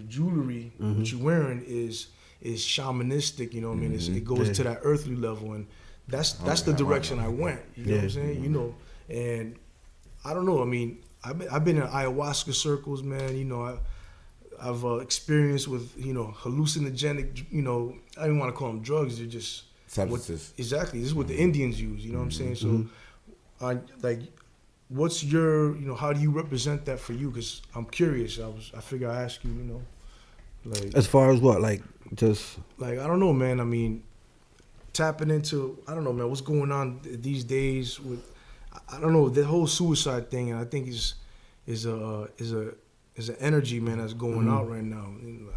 jewelry, what you're wearing is shamanistic. You know what I mean? It goes to that earthly level, and that's the direction I went. You know what I'm saying? You know, and I don't know. I mean, I've been in ayahuasca circles, man. You know, I've experienced with, you know, hallucinogenic, you know, I don't want to call them drugs. They're just Substances. Exactly. This is what the Indians use. You know what I'm saying? So, like, what's your, you know, how do you represent that for you? Because I'm curious. I figure I ask you. You know, like As far as what, like, just I don't know, man. I mean, tapping into, I don't know, man. What's going on these days with, I don't know, the whole suicide thing, and I think is an energy, man, that's going out right now. And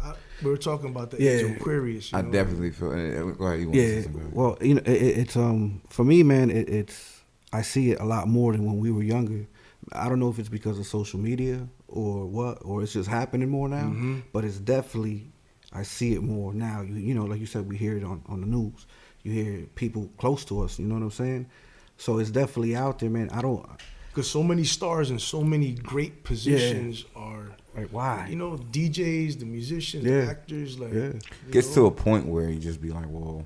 we were talking about the age of Aquarius. You I know? definitely feel. Go ahead. You want to say yeah. something? Well, you know, it's for me, man. It's I see it a lot more than when we were younger. I don't know if it's because of social media or what, or it's just happening more now. But it's definitely, I see it more now. You know, like you said, we hear it on the news. You hear people close to us. You know what I'm saying? So it's definitely out there, man. I don't. Because so many stars and so many great positions are, Like, why? you know, DJs, the musicians, Yeah. the actors, like, Yeah. you Gets know? to a point where you just be like, whoa.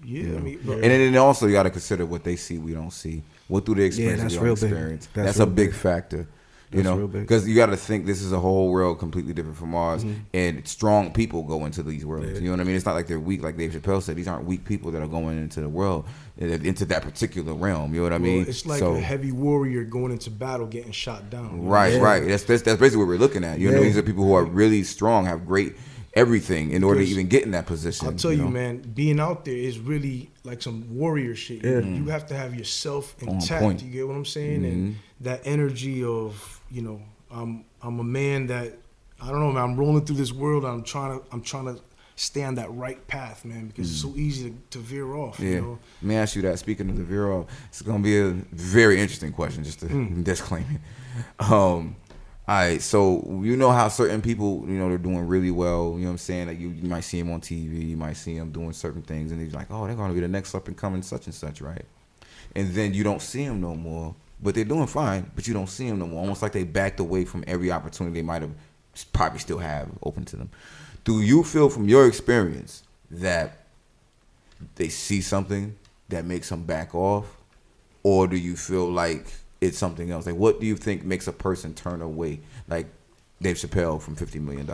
Yeah, You know? I mean, but And then also you got to consider what they see we don't see. What do they experience that's we don't real big. experience? That's That's a real big big. factor. You That's know, real big. because you got to think this is a whole world completely different from ours, Mm-hmm. and strong people go into these worlds. You know what I mean? It's not like they're weak, like Dave Chappelle said. These aren't weak people that are going into the world, into that particular realm. You know what I mean? well, it's like a heavy warrior going into battle, getting shot down. you know? Right, right. That's basically what we're looking at. You know, Yeah. these are people who are really strong, have great everything in order to Because even get in that position. I'll tell you, know? man, being out there is really like some warrior shit. Yeah. You have to have yourself On intact. point. You get what I'm saying? And that energy of, you know, I'm a man that, I don't know, man. I'm rolling through this world. I'm trying to stay on that right path, man, because it's so easy to veer off. Yeah. You know? Let me ask you that. Speaking of the veer off, it's gonna be a very interesting question. Just to disclaim it. All right, so you know how certain people, you know, they're doing really well. You know what I'm saying? Like you might see them on TV, you might see them doing certain things, and they're like, oh, they're gonna be the next up and coming such and such, right? And then you don't see them no more, but they're doing fine, but you don't see them no more. Almost like they backed away from every opportunity they might have probably still have open to them. Do you feel from your experience that they see something that makes them back off, or do you feel like it's something else? Like, what do you think makes a person turn away, like Dave Chappelle from $50 million?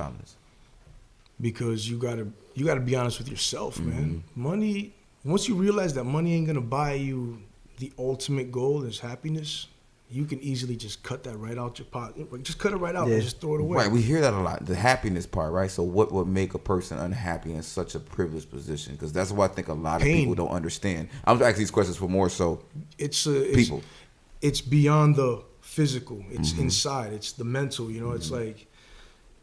Because you gotta be honest with yourself, man. Money, once you realize that money ain't gonna buy you the ultimate goal is happiness, you can easily just cut that right out your pocket. Just cut it right out Yeah. and just throw it away. Right, we hear that a lot. The happiness part, right? So what would make a person unhappy in such a privileged position? Because that's what I think a lot of Pain. people don't understand. I'm asking these questions for more so It's people. It's beyond the physical. It's Mm-hmm. inside. It's the mental. You know, it's like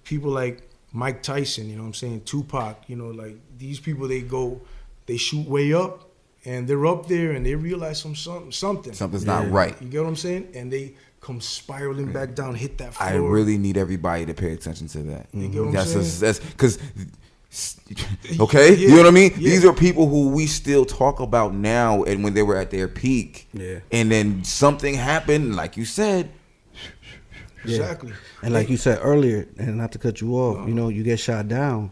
people like Mike Tyson. You know what I'm saying? Tupac. You know, like these people, they shoot way up, and they're up there, and they realize something. Something's not right. You get what I'm saying? And they come spiraling back down, hit that floor. I really need everybody to pay attention to that. You get what I'm saying? That's because, okay, Yeah, you know what I mean? yeah. These are people who we still talk about now, and when they were at their peak, Yeah. and then something happened, like you said. Exactly. And like you said earlier, and not to cut you off, you know, you get shot down,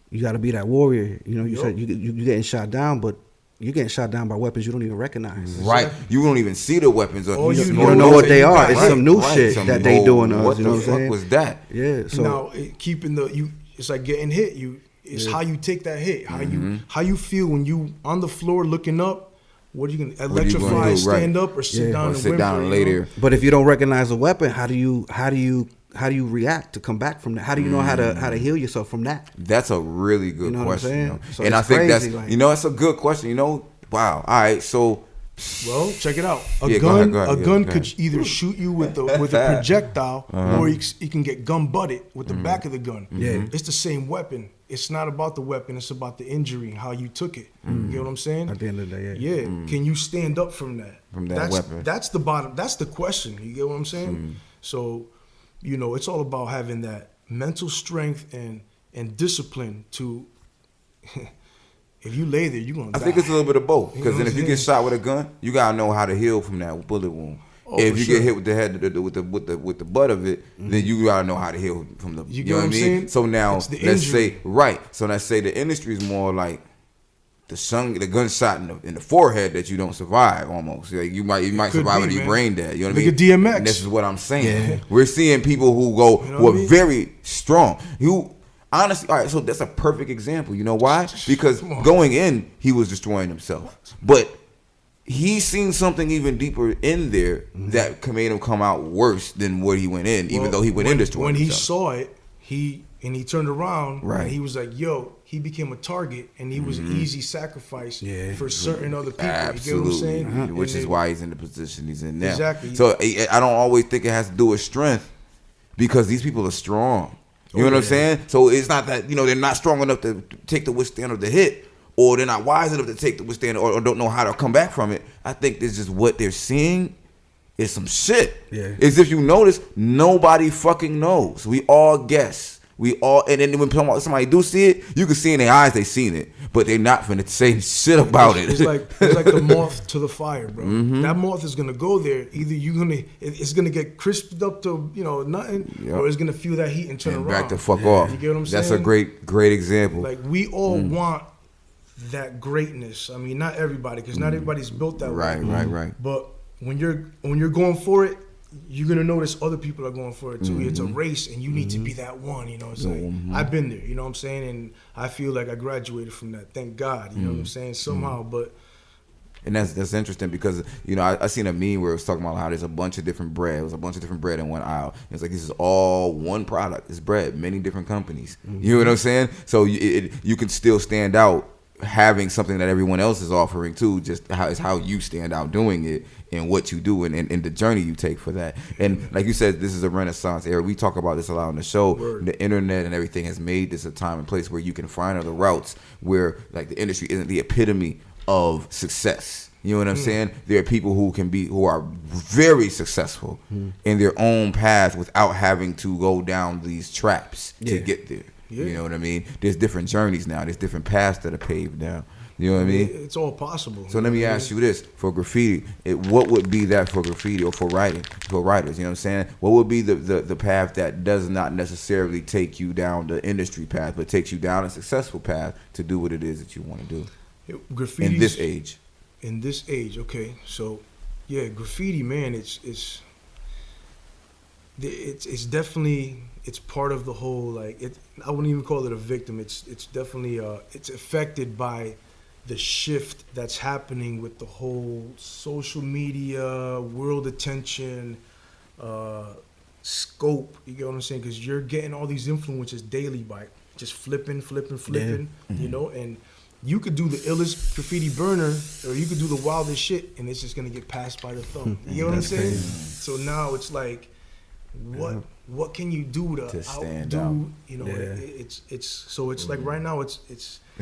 you got to be that warrior. You know, you said you getting shot down, but you're getting shot down by weapons you don't even recognize. Right, you don't even see the weapons. Or Oh, You don't know what they are. It's Right, some new right. shit Some that they old- doing to us. What You know the what I'm fuck saying? was that? Yeah. So Now, it's like getting hit. It's how you take that hit. How you feel when you on the floor looking up. What are you gonna What are you gonna electrify? do? Stand Right. up or sit Yeah. down Or and sit whimper, down you know? later. but if you don't recognize a weapon, how do you react to come back from that? How do you know how to heal yourself from that? That's a really good You know what I'm question. saying? You know? So And it's I think crazy, that's like- that's a good question. You know, wow. All right, so Well, check it out. Yeah, go ahead, go ahead. A Yeah, gun go could ahead. either shoot you with a projectile, Uh-huh. or you can get gun butted with the back of the gun. Yeah. It's the same weapon. It's not about the weapon. It's about the injury and how you took it. You get what I'm saying? At the end of the day, Yeah. Can you stand up from that? From that weapon. That's the bottom. That's the question. You get what I'm saying? So, you know, it's all about having that mental strength and discipline to. If you lay there, you're gonna I die. think it's a little bit of both. You know Because what then I'm if you get saying? shot with a gun, you gotta know how to heal from that bullet wound. Oh, If for you sure. get hit with the head with the butt of it, then you gotta know how to heal from the. You know get what what I I'm mean? saying? So now It's the let's injury. say right. So let's say the industry is more like the gunshot in the forehead that you don't survive almost. Like you might could survive be, it, you man. brain dead. You know what I Nigga mean? DMX. And this is what I'm saying. Yeah. We're seeing people who go You know who what are I mean? very strong. Honestly, all right, so that's a perfect example. You know why? Because Come on. going in, he was destroying himself. But he's seen something even deeper in there that made him come out worse than what he went in, even Well, though he went in destroying When he himself. saw it, he turned around, Right. and he was like, "Yo," he became a target, and he was an easy sacrifice Yeah. for certain other people. Absolutely, You get what I'm saying? which And is they- why he's in the position he's in now. Exactly. So I don't always think it has to do with strength because these people are strong. You know what I'm yeah. saying? So it's not that they're not strong enough to take the withstand of the hit, or they're not wise enough to take the withstand, or don't know how to come back from it. I think it's just what they're seeing is some shit. Yeah. As if you notice, nobody fucking knows. We all guess. And then when somebody do see it, you can see in their eyes they seen it, but they're not finna say shit about it. It's like the moth to the fire, bro. That moth is gonna go there. Either it's gonna get crisped up to nothing, Yep. or it's gonna feel that heat and turn and around. back the fuck off. You get what I'm That's saying? a great example. Like we all want that greatness. I mean, not everybody, because not everybody's built that way. Right. But when you're going for it, you're gonna notice other people are going for it too. It's a race, and you need to be that one. It's like I've been there. You know what I'm saying? And I feel like I graduated from that. Thank God. You know what I'm saying? Somehow, but. And that's interesting because I seen a meme where it was talking about how there's a bunch of different bread. It was a bunch of different bread in one aisle. It's like this is all one product. It's bread, many different companies. You know what I'm saying? So you can still stand out having something that everyone else is offering too. Just how you stand out doing it and what you do and the journey you take for that. And like you said, this is a Renaissance era. We talk about this a lot on the show. Word. The internet and everything has made this a time and place where you can find other routes where like the industry isn't the epitome of success. You know what I'm saying? There are people who are very successful in their own path without having to go down these traps to Yeah. get there. Yeah. You know what I mean? There's different journeys now. There's different paths that are paved now. You know what I mean? It's all possible. So let me ask you this: for graffiti, what would be that for graffiti or for writers? You know what I'm saying? What would be the path that does not necessarily take you down the industry path, but takes you down a successful path to do what it is that you want to do Graffiti in this age? In this age, okay. So, yeah, graffiti, man. It's definitely part of the whole I wouldn't even call it a victim. It's definitely it's affected by the shift that's happening with the whole social media, world attention, scope. You get what I'm saying? Because you're getting all these influences daily by just flipping, you know, and you could do the illest graffiti burner, or you could do the wildest shit, and it's just gonna get passed by the thumb. You know what I'm saying? crazy. So now it's like, what can you do to stand outdo? out? You know, Yeah. it's like right now it's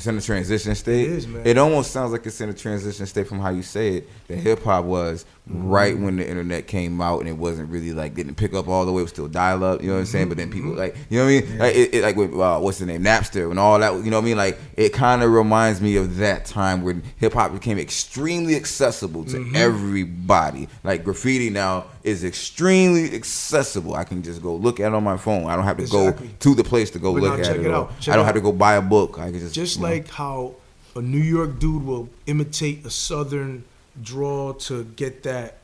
in a transition state. It is, man. It almost sounds like it's in a transition state from how you say it. The hip hop was right when the internet came out, and it wasn't really like didn't pick up all the way. It was still dial up. You know what I'm saying? But then people like, you know what I mean? Like it like with what's the name, Napster and all that. You know what I mean? Like it kind of reminds me of that time when hip hop became extremely accessible to everybody. Like graffiti now is extremely accessible. I can just go look at it on my phone. I don't have to Exactly. go to the place to go But look now at check it. it Or out. Check I don't it have to out. go buy a book. I can just you know. like how a New York dude will imitate a Southern draw to get that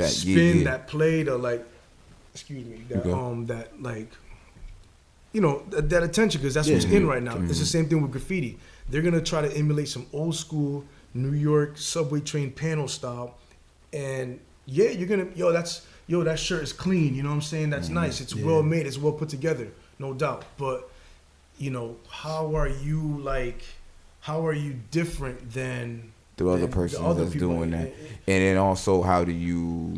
spin, yeah. that play, to like, excuse me, that Okay. that like, you know, that attention, because that's what's in right now. It's the same thing with graffiti. They're gonna try to emulate some old school New York subway train panel style, and yeah, you're gonna that shirt is clean. You know what I'm saying? That's nice. It's well made. It's well put together, no doubt. But you know, how are you different than the other than person other that's people? doing that, and then also how do you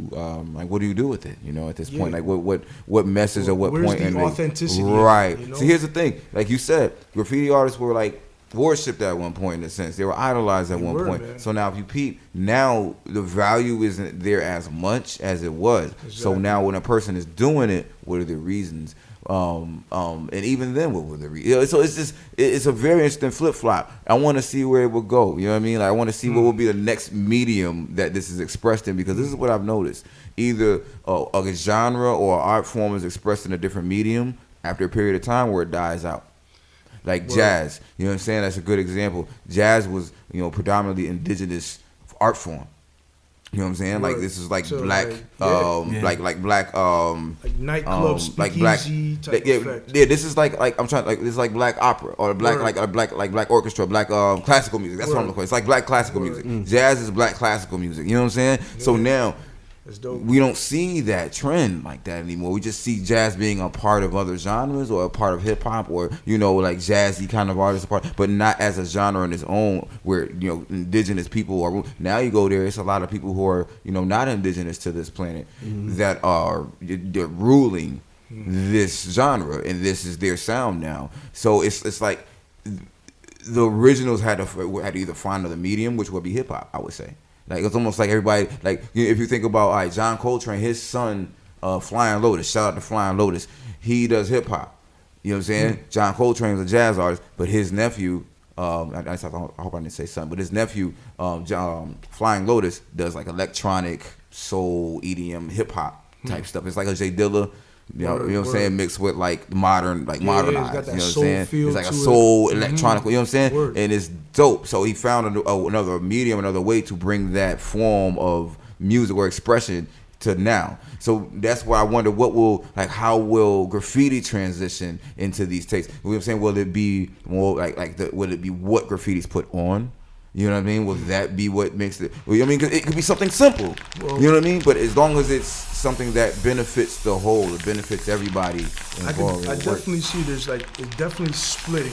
like what do you do with it? You know, at this point, like what message or what Where's point? the and authenticity of it, right. you know? See, here's the thing. Like you said, graffiti artists were like worshipped at one point in a sense. They were idolized at one were, point. man. So now if you peep, now the value isn't there as much as it was. So Exactly. now when a person is doing it, what are the reasons? And even then, what were the reasons? So it's just it's a very interesting flip flop. I want to see where it will go. You know what I mean? Like I want to see what will be the next medium that this is expressed in, because this is what I've noticed. Either a genre or art form is expressed in a different medium after a period of time where it dies out. Like jazz, you know what I'm saying? That's a good example. Jazz was, you know, predominantly indigenous art form. You know what I'm saying? Like Word. this is like So, black, like, like black, like nightclub like black, speakeasy type yeah, effect. yeah. This is like I'm trying this is like black opera or black Word. black orchestra, black classical music. That's what I'm looking for. It's like black classical music. Jazz is black classical music. You know what I'm saying? So now That's dope. we don't see that trend like that anymore. We just see jazz being a part of other genres or a part of hip hop, or you know, like jazzy kind of artists, but not as a genre on its own. Where you know, indigenous people are. Now you go there, it's a lot of people who are not indigenous to this planet that are they're ruling this genre, and this is their sound now. So it's like the originals had to either find another medium, which would be hip hop, I would say. Like it's almost like everybody, like if you think about, all right, John Coltrane, his son, Flying Lotus, shout out to Flying Lotus, he does hip hop. You know what I'm saying? John Coltrane's a jazz artist, but his nephew, I hope I didn't say son, but his nephew, Flying Lotus, does like electronic, soul, EDM, hip hop type stuff. It's like a J Dilla. You know what I'm saying? Mixed with like modern, like modernized. it's got that You know what I'm soul saying? feel It's like a to it. soul electronic. You know what I'm saying? Word. And it's dope. So he found another medium, another way to bring that form of music or expression to now. So that's why I wonder how will graffiti transition into these takes? You know what I'm saying? Will it be more will it be what graffiti's put on? You know what I mean? Will that be what makes it? Well, I mean, 'cause it could be something simple. You know what I mean? But as long as it's something that benefits the whole, it benefits everybody involved. I definitely see there's like it's definitely splitting.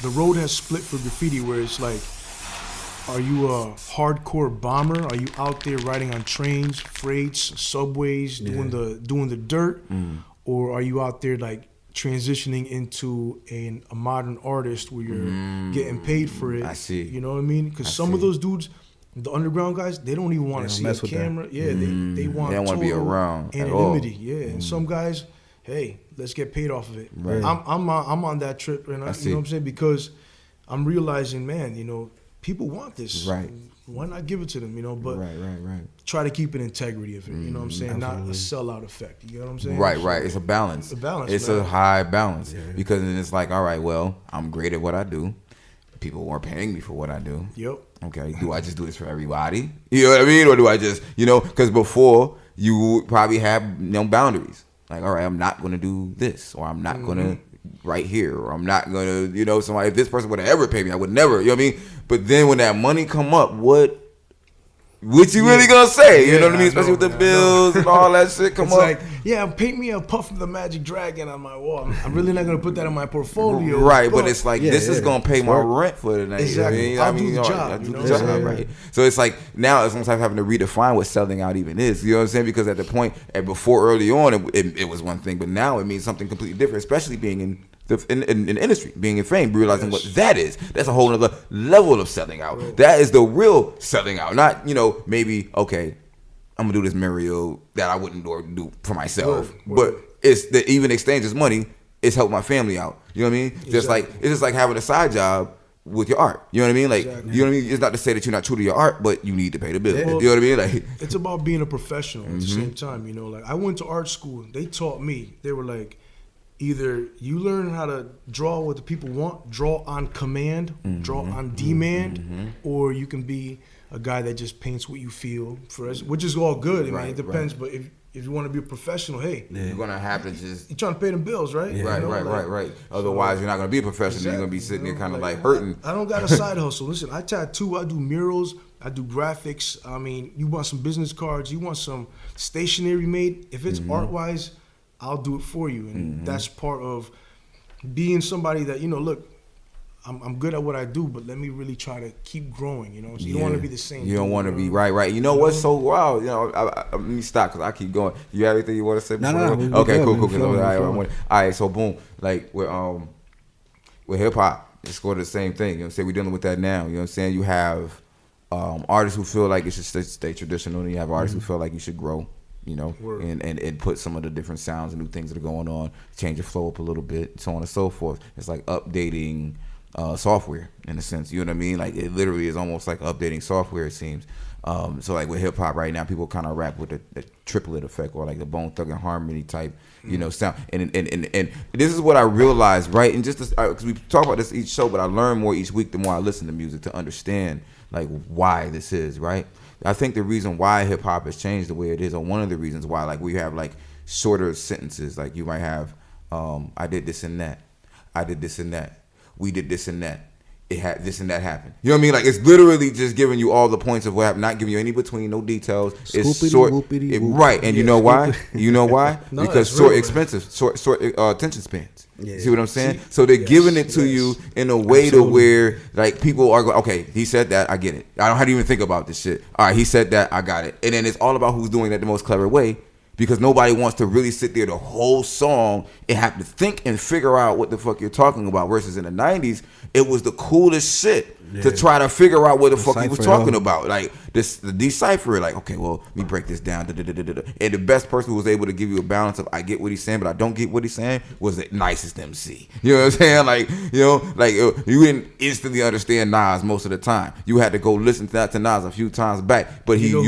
The road has split for graffiti, where it's like, are you a hardcore bomber? Are you out there riding on trains, freights, subways, doing the dirt, or are you out there like transitioning into a modern artist where you're getting paid for it? I see. You know what I mean? Because some of those dudes, the underground guys, they don't even want to see a mess with that. camera. Yeah, they want They don't wanna be total around at all. anonymity. Yeah, and some guys, hey, let's get paid off of it. Right. I'm on that trip, and you see. know what I'm saying, because I'm realizing, man, people want this. Right. Why not give it to them? But right. try to keep an integrity of it. You know what I'm saying? Not a sellout effect. You know what I'm saying? Right. It's a balance. A balance, It's man. a high balance because then it's like, all right, well, I'm great at what I do. People weren't paying me for what I do. Yep. Okay, do I just do this for everybody? You know what I mean? Or do I just, because before you probably have boundaries. Like, all right, I'm not going to do this, or I'm not going to right here, or I'm not gonna, somebody, if this person would have ever paid me, I would never, you know what I mean? But then when that money come up, what you really gonna say? You know what I mean? Especially with the bills and all that shit come It's up. like, paint me a Puff of the Magic Dragon on my wall. I'm really not gonna put that on my portfolio. Right, but it's like, this is gonna pay my rent for the night. Exactly. You know what I mean? I'll do the job. I do the job, right? So it's like, now it's almost like having to redefine what selling out even is. You know what I'm saying? Because at the point, before early on, it was one thing, but now it means something completely different, especially being in the industry, being in fame, realizing what that is. That's a whole other level of selling out. Right. That is the real selling out. Not, maybe, okay, I'm gonna do this Mario that I wouldn't do for myself. But it's the even exchanges money, it's helping my family out. You know what I mean? Exactly. It's just like having a side job with your art. You know what I mean? Like, you know what I mean? It's not to say that you're not true to your art, but you need to pay the bill. Well, you know what I mean? Like, it's about being a professional at the same time. Like, I went to art school. They taught me. They were like, either you learn how to draw what the people want, draw on command, draw on demand, or you can be a guy that just paints what you feel for us, which is all good. I mean, it depends. But if you want to be a professional, hey, you're gonna have to just, you're trying to pay them bills, right? Yeah. Right. Otherwise, you're not gonna be a professional. You're gonna be sitting there kind of like hurting. I don't got a side hustle. Listen, I tattoo, I do murals, I do graphics. I mean, you want some business cards, you want some stationery made. If it's art wise, I'll do it for you, and that's part of being somebody that, look, I'm good at what I do, but let me really try to keep growing, So you don't want to be the same. You don't want to be right. You know what's so wild? Let me stop because I keep going. You have anything you want to say? No. Okay, cool. All right, so boom, like with hip hop, it's sort of the same thing. You know what I'm saying? We're dealing with that now. You know what I'm saying? You have artists who feel like it should stay traditional, and you have artists who feel like you should grow. And put some of the different sounds and new things that are going on, change the flow up a little bit, so on and so forth. It's like updating software in a sense. You know what I mean? Like, it literally is almost like updating software, it seems. So like with hip hop right now, people kind of rap with the triplet effect, or like the Bone Thug and Harmony type, sound. And this is what I realized, right? And just because we talk about this each show, but I learn more each week the more I listen to music to understand like why this is, right? I think the reason why hip hop has changed the way it is, or one of the reasons why, like, we have like shorter sentences. Like, you might have, I did this and that, I did this and that, we did this and that, it had this and that happened. You know what I mean? Like, it's literally just giving you all the points of what happened, not giving you any between, no details. It's short, right? And you know why? You know why? No, because real, short attention spans. Yeah. See what I'm saying? So they're giving it to you in a way to where, like, people are going, okay, he said that, I get it. I don't have to even think about this shit. All right, he said that, I got it. And then it's all about who's doing that the most clever way, because nobody wants to really sit there the whole song and have to think and figure out what the fuck you're talking about. Versus in the 90s, it was the coolest shit to try to figure out what the fuck he was talking about. Like, the decipher it, like, okay, well, let me break this down. And the best person who was able to give you a balance of I get what he's saying, but I don't get what he's saying, was the nicest MC. You know what I'm saying? Like, you didn't instantly understand Nas most of the time. You had to go listen to Nas a few times back, but you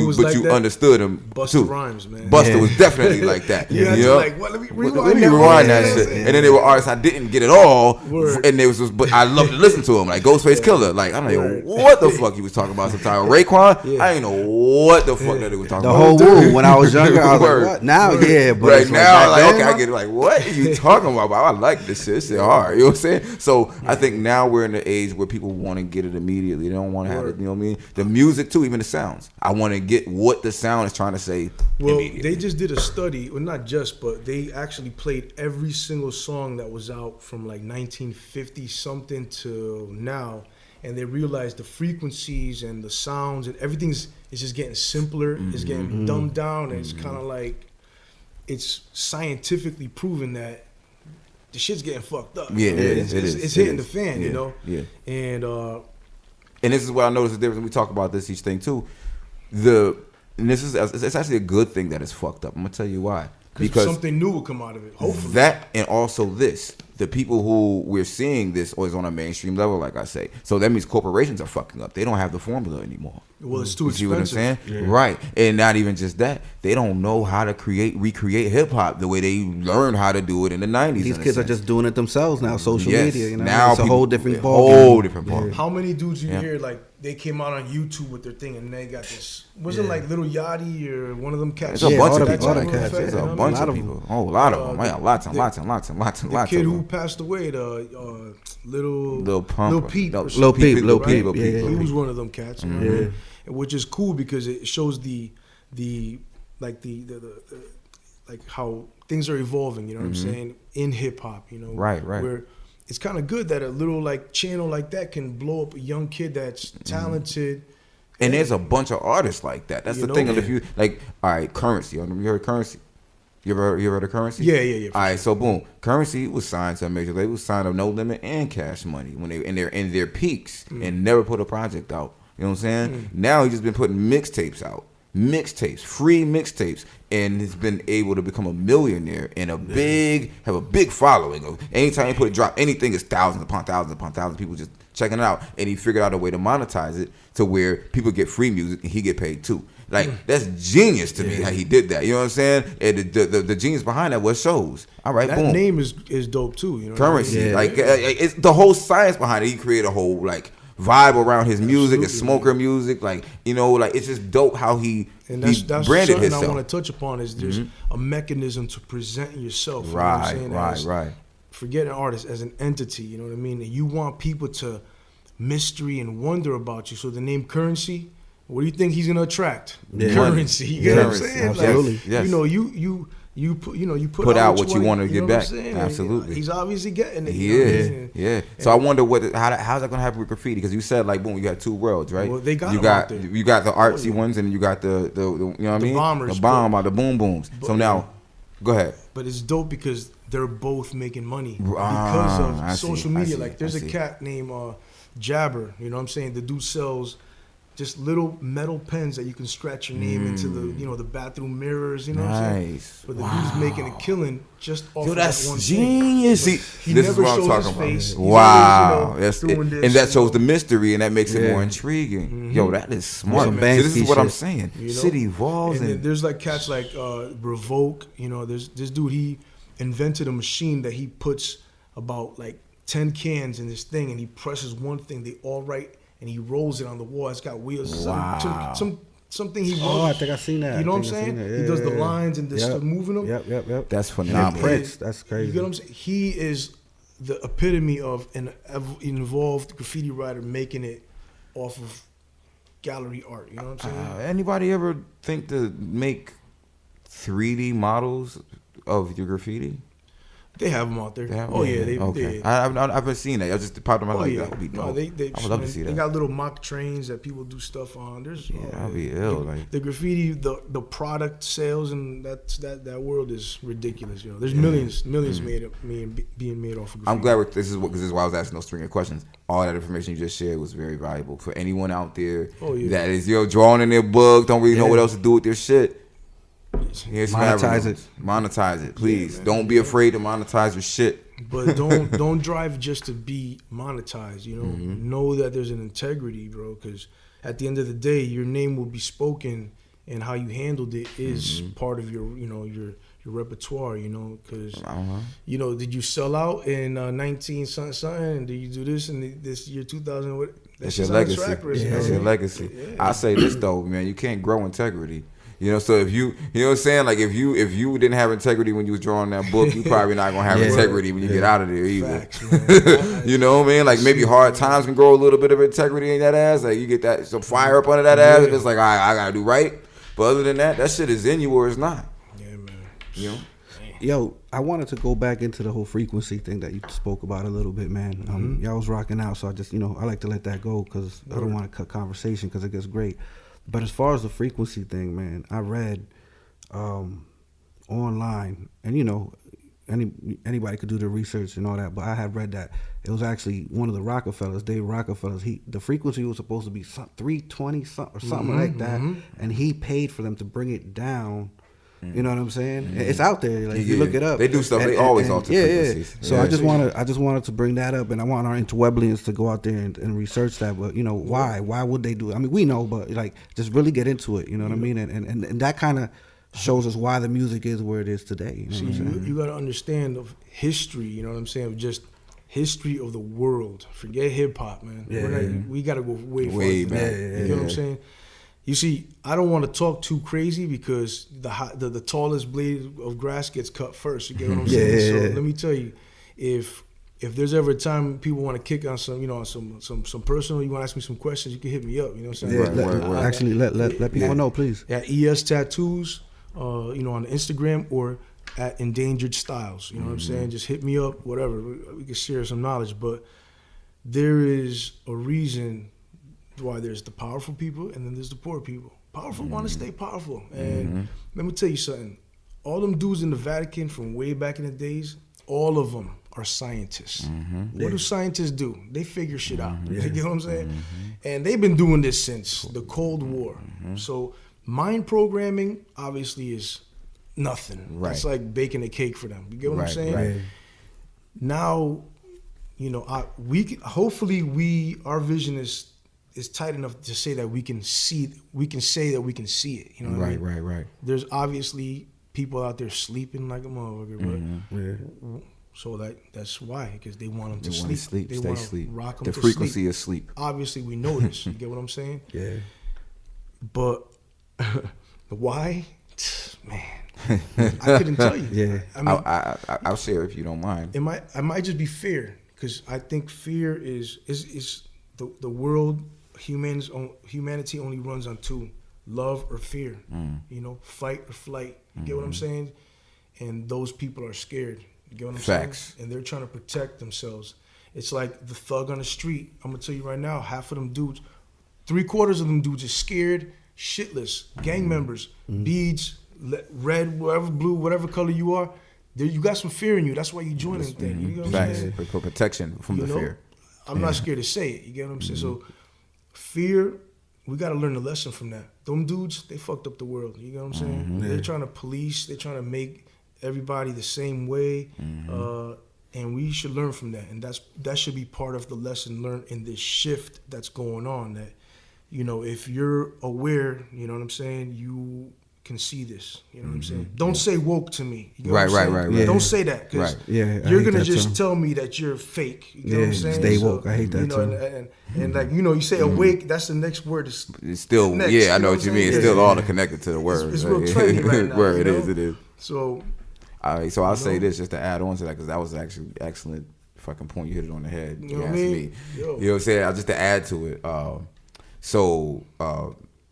understood him Busta too. Rhymes, man. Busta was definitely like that. Yeah, you know? like, what? Let me rewind that shit. And then there were artists I didn't get at all, and there was, but I loved to listen to him, like Ghostface Killer. Like, I don't know what the fuck he was talking about sometimes. Raekwon, I didn't know what the fuck that he was talking about. The whole Wu, when I was younger, I was like, what? Now, yeah, but right now, like, okay, I get it. Like, what are you talking about? I like this shit. It's hard. You know what I'm saying? So I think now we're in the age where people want to get it immediately. They don't want to have it. You know what I mean? The music too, even the sounds. I want to get what the sound is trying to say. Well, they just did a study, well, not just, but they actually played every single song that was out from like 1950 something to now, and they realized the frequencies and the sounds and everything's just getting simpler. It's getting dumbed down, and it's kind of like it's scientifically proven that the shit's getting fucked up. Yeah, it's hitting the fan, you know. Yeah, and this is what I noticed the difference. We talk about this each thing too. It's actually a good thing that it's fucked up. I'm gonna tell you why. Because something new will come out of it. Hopefully. That, and also this. The people who we're seeing this is on a mainstream level, like I say. So that means corporations are fucking up. They don't have the formula anymore. Well, it's too expensive. See what I'm saying? Yeah. Right. And not even just that. They don't know how to recreate hip hop the way they learned how to do it in the 90s. These kids are just doing it themselves now. Social media, you know. Now it's a whole different ball. Whole different ball. How many dudes you hear like they came out on YouTube with their thing, and they got this. Wasn't like Little Yachty or one of them cats? It's a bunch of that people. type Like of that. effect, It's you know a what I bunch mean? of people. Oh, a lot of them. Man, lots and lots The of kid them. who passed away, the Lil Pump. Lil Peep, No, or Lil something, Peep, Lil right? Peep, Lil yeah, Peep. He was one of them cats, you know what I mean? Which is cool because it shows the like like how things are evolving. You know what I'm saying in hip hop. You know, Right. Where it's kind of good that a little like channel like that can blow up a young kid that's talented. And there's a bunch of artists like that. That's You the thing. know? If you like, all right, Currency. You heard Currency? You ever heard of Currency? Yeah. All right, so boom, Currency was signed to a major label, signed to No Limit and Cash Money when they in their peaks and never put a project out. You know what I'm saying? Now he's just been putting mixtapes out, free mixtapes, and has been able to become a millionaire and have a big following. Of anytime he drop anything, it's thousands upon thousands of people just checking it out, and he figured out a way to monetize it to where people get free music and he get paid too. Like that's genius to me how he did that. You know what I'm saying? And the genius behind that was shows. All right, That boom. name is dope too. You know, Currency, what I mean? it's the whole science behind it. He created a whole like vibe around his music, his smoker music, like like it's just dope how he And that's branded something himself. I want to touch upon is there's a mechanism to present yourself. You know what I'm saying? Right. Forget an artist as an entity. You know what I mean? And you want people to mystery and wonder about you. So the name Currency, what do you think he's gonna attract? Yeah. Currency. You get what I'm Currency, saying? absolutely. Like, Yes. You put Put out what you want to get know back. what I'm saying? Absolutely. He's obviously getting it. He you know what I'm is, saying? yeah. So I wonder how's that gonna happen with Graffiti? Because you said like boom, you got two worlds, right? Well, they got you them got out there. you got the artsy yeah. ones, and you got the you know what I mean? bombers, the bomb or the boom booms. So now, go ahead. But it's dope because they're both making money Ah, because I of see, social I media. see, Like there's I a see. cat named Jabber. You know what I'm saying? The dude sells just little metal pens that you can scratch your name into the bathroom mirrors. You know what I'm saying? Nice. But the dude's making a killing just off Yo, of that that's one genius. thing. See, He this is never what I'm shows talking his about. face. He's Wow, always, that's doing this, and that you shows know. the mystery, and that makes it Yeah. more intriguing. Yo, that is smart. Some See, this is Banksy what I'm shit. saying. You know? Shit evolves, And then and there's like cats like Revoke. You know, there's this dude. He invented a machine that he puts about like 10 cans in this thing, and he presses one thing. They all write, and he rolls it on the wall. It's got wheels. Wow. Something he. Oh, rolls. I think I seen that. You know I what I'm think I saying? seen that. He Yeah, does the yeah, yeah. lines and just Yep. moving them. Yep. that's And phenomenal. Prince, that's crazy. You get what I'm saying? He is the epitome of an involved graffiti writer making it off of gallery art. You know what I'm saying? Anybody ever think to make 3D models of your graffiti? They have them out there. They have- Oh yeah, they. okay. They, I've been seeing that. I just popped in my Oh like yeah, that would be dope. no, they I would love to see They that. got little mock trains that people do stuff on. There's That'd be ill. Like the graffiti, the product sales, and that world is ridiculous. You know, there's millions being made off of graffiti. I'm glad this is why I was asking those string of questions. All that information you just shared was very valuable for anyone out there Oh, yeah. that is drawing in their book, don't really know what else to do with their shit. Here's some Monetize avenues. Monetize it, please. Don't be afraid to monetize your shit. But don't drive just to be monetized. You know, Mm-hmm. know that there's an integrity, bro. Because at the end of the day, your name will be spoken, and how you handled it is Mm-hmm. part of your your repertoire. You know, because Uh-huh. did you sell out in 19 something? And did you do this in this year 2000? What? That's your just on the legacy. track record, That's you know? your legacy. Yeah. I say this though, man, you can't grow integrity. So if you know what I'm saying, like if you didn't have integrity when you was drawing that book, you probably not gonna have Yeah. integrity when you get out of there either. Facts, man. You know what I mean? Like maybe hard times can grow a little bit of integrity in that ass. Like you get that some fire up under that ass, and it's like I gotta do right. But other than that shit is in you or it's not. Yeah, man. You know? Yo, I wanted to go back into the whole frequency thing that you spoke about a little bit, man. Y'all was rocking out, so I just, I like to let that go because I don't want to cut conversation because it gets great. But as far as the frequency thing, man, I read online, and anybody could do the research and all that, but I had read that it was actually one of the Rockefellers, Dave Rockefellers. The frequency was supposed to be 320 or something like that, and he paid for them to bring it down. You know what I'm saying? It's out there. Like if you look it up, They do stuff. They always alter frequencies. So Yeah. I just wanted to bring that up, and I want our Interwebliens to go out there and research that. But why? Why would they do it? I mean, we know, but like, just really get into it. You know what I mean? And that kind of shows us why the music is where it is today. You know what I'm saying? You got to understand of history. You know what I'm saying? Of just history of the world. Forget hip hop, man. We gotta go way Way farther than back. that. You know what I'm saying? You see, I don't want to talk too crazy because the tallest blade of grass gets cut first. You get what I'm saying? So let me tell you, if there's ever a time people want to kick on some, you know, some personal, you want to ask me some questions, you can hit me up. You know what I'm saying? Yeah, actually, let people know, please. At ES Tattoos, you know, on Instagram, or at Endangered Styles. You know what I'm saying? Just hit me up, whatever. We can share some knowledge. But there is a reason why there's the powerful people and then there's the poor people. Powerful want to stay powerful. And let me tell you something. All them dudes in the Vatican from way back in the days, all of them are scientists. What do scientists do? They figure shit out. You get what I'm saying? And they've been doing this since the Cold War. So mind programming obviously is nothing. Right. It's like baking a cake for them. You get what I'm saying? Right. Now, you know, hopefully our vision is tight enough to say that we can say that we can see it. You know what I mean? Right. There's obviously people out there sleeping like a motherfucker, but so that's why, because they want them to sleep. They stay want sleep. to rock them The to frequency sleep. is sleep. Obviously, we know this. You get what I'm saying? Yeah. But the why, man, I couldn't tell you. Yeah. I mean, I'll share if you don't mind. I might just be fear, because I think fear is the world. Humanity only runs on two: love or fear. You know, fight or flight. You get what I'm saying? And those people are scared. You get what I'm Facts. saying? And they're trying to protect themselves. It's like the thug on the street. I'm gonna tell you right now, half of them dudes, 3/4 of them dudes is scared, shitless, gang members, beads, red, whatever, blue, whatever color you are. You got some fear in you. That's why you join them thing. You know what I'm Facts. saying? For protection from the fear. I'm not scared to say it. You get what I'm saying? So fear, we got to learn the lesson from that. Them dudes, they fucked up the world. You know what I'm saying? They're trying to police. They're trying to make everybody the same way. And we should learn from that. And that should be part of the lesson learned in this shift that's going on. That, you know, if you're aware, you know what I'm saying, you can see this. You know what I'm saying? Don't say woke to me. You know what I'm saying? Right. Don't say that, because Yeah, I you're hate gonna that just term. tell me that you're fake. You know what I'm saying? Stay woke. I hate that you know, term. and like, you know, you say awake, that's the next word. It's still, next, I know what you mean. It's still all connected to the word. It's real trendy right now. Word, you it know? is. So, All right, so I'll say this just to add on to that, because that was actually excellent fucking point. You hit it on the head. You know what I asked mean? me. Yo. You know what I'm saying? Just to add to it.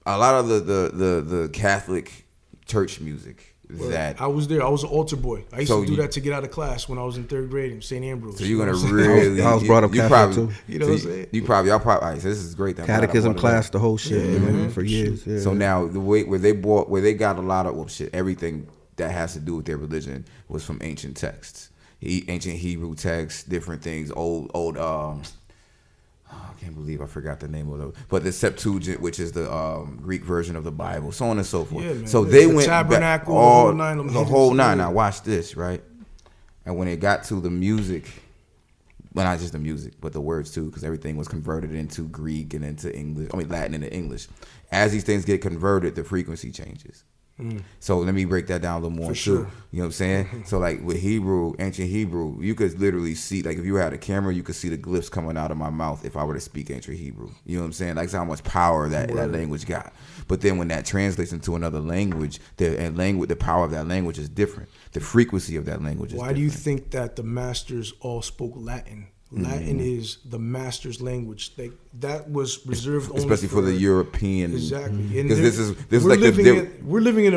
A lot of the Catholic church music that I was there. I was an altar boy. I used So to do you- that to get out of class when I was in 3rd grade in St. Ambrose. so you're gonna You know what I'm saying? really I was brought up you Catholic, probably, too. You know what I'm saying? Y'all probably. All right, so this is great. I'm glad I Catechism brought it class, up. the whole shit, man, for years. Yeah. So now the way where they got a lot of everything that has to do with their religion was from ancient texts, ancient Hebrew texts, different things, old. I can't believe I forgot the name of it, but the Septuagint, which is the Greek version of the Bible, so on and so forth. Yeah, man. So they The went tabernacle, back, all, the whole nine of them the hidden whole things. nine. Now watch this, right? And when it got to the music, well, not just the music, but the words too, because everything was converted into Greek and into English. I mean, Latin into English. As these things get converted, the frequency changes. So let me break that down a little more too. sure. You know what I'm saying? So like with Hebrew, ancient Hebrew, you could literally see, like if you had a camera, you could see the glyphs coming out of my mouth if I were to speak ancient Hebrew. You know what I'm saying? Like how much power that language got. But then when that translates into another language, the power of that language is different. The frequency of that language is Why different. do you think that the masters all spoke Latin? Latin is the master's language. That was reserved only especially for the European. Exactly. And Because this is we're like we're living in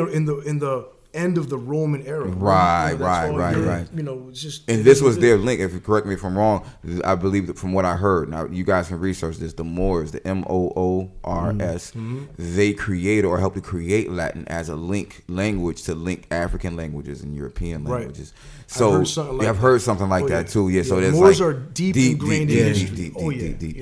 the end of the Roman era. Right, You know, that's all right. Europe, you know, it's just. And this was their link. If you correct me if I'm wrong, I believe that from what I heard. Now you guys can research this. The Moors, the Moors, they created or helped to create Latin as a link language to link African languages and European Right. languages. So I've heard something like that too. Yeah. So there's Moors like are deep ingrained in history. deep. You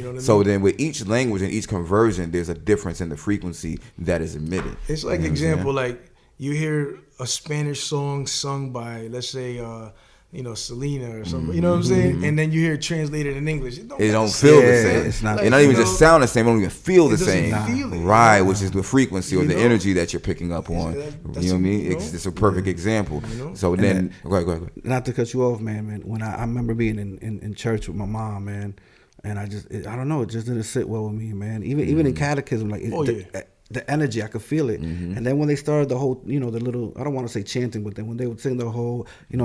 know what I mean? So then with each language and each conversion, there's a difference in the frequency that is emitted. It's like example, like you hear a Spanish song sung by, let's say, Selena or something. You know what I'm saying? And then you hear it translated in English. It don't feel the same. It's not. It not even just sound the same. It don't even feel the doesn't same. feel it. Right, which is the frequency or the know? energy that you're picking up on. That's You know what I mean? you It's a perfect example. know? So then, go ahead. Not to cut you off, man. When I remember being in church with my mom, man, and I don't know, it just didn't sit well with me, man. Even in catechism, like the energy, I could feel it. And then when they started the whole, the little, I don't want to say chanting, but then when they would sing the whole, the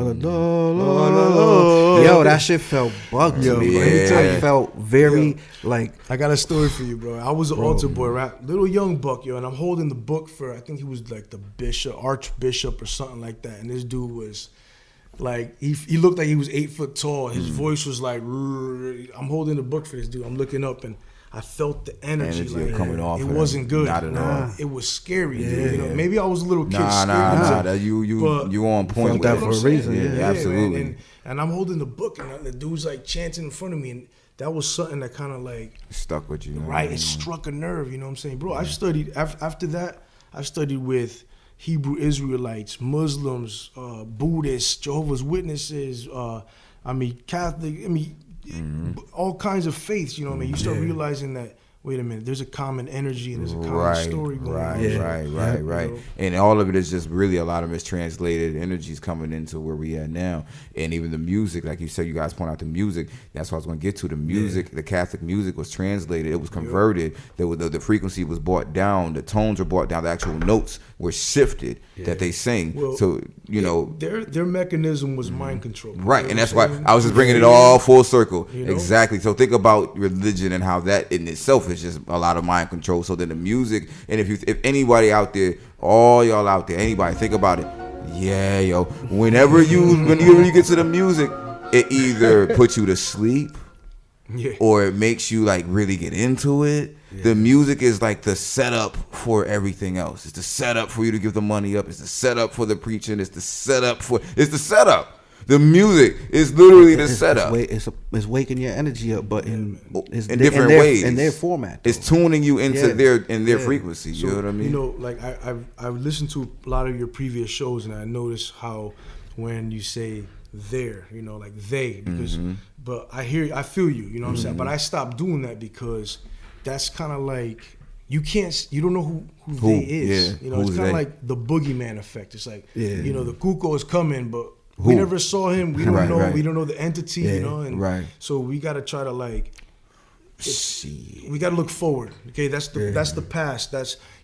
that shit felt bugged to me. I felt very like. I got a story for you, bro. I was an altar boy, right? Little young buck, and I'm holding the book for, I think he was like the bishop, archbishop or something like that. And this dude was like, he looked like he was 8 foot tall. His voice was like, I'm holding the book for this dude. I'm looking up and I felt the energy like coming off. It wasn't good. Not at all. It was scary. Dude. Maybe I was a little kid scared. Nah. You on point with that for a reason. Yeah, absolutely. Man. And I'm holding the book, and the dude's like chanting in front of me, and that was something that kind of like stuck with you. Right, it struck a nerve. You know what I'm saying, bro? I studied after that. I studied with Hebrew Israelites, Muslims, Buddhists, Jehovah's Witnesses. Catholic. All kinds of faiths, you know what I mean? You start realizing that, wait a minute, there's a common energy and there's a common story going on. Right. And all of it is just really a lot of mistranslated energies coming into where we at now. And even the music, like you said, you guys point out the music. That's what I was going to get to. The music, the Catholic music was translated. It was converted. The frequency was brought down. The tones were brought down. The actual notes were shifted that they sing. Well, so, their mechanism was mind control. Right. And that's why I was just bringing it all full circle. You know? Exactly. So think about religion and how that in itself is just a lot of mind control. So then the music, and if anybody out there, all y'all out there, anybody, think about it. Yeah, yo. Whenever you get to the music, it either puts you to sleep or it makes you like really get into it. The music is like the setup for everything else. It's the setup for you to give the money up. It's the setup for the preaching. It's the setup. The music is literally the setup. It's waking your energy up, but in different ways. In their format. It's tuning you into their frequency. So, you know what I mean? Like I've listened to a lot of your previous shows, and I noticed how when you say there, like they, because but I feel you, you know what I'm saying? But I stopped doing that because that's kind of like you don't know who they is. It's kind of like the boogeyman effect. It's like the Cuco is coming, but we never saw him. We don't know. Right. We don't know the entity. And so we got to try to we got to look forward. Okay, that's the past.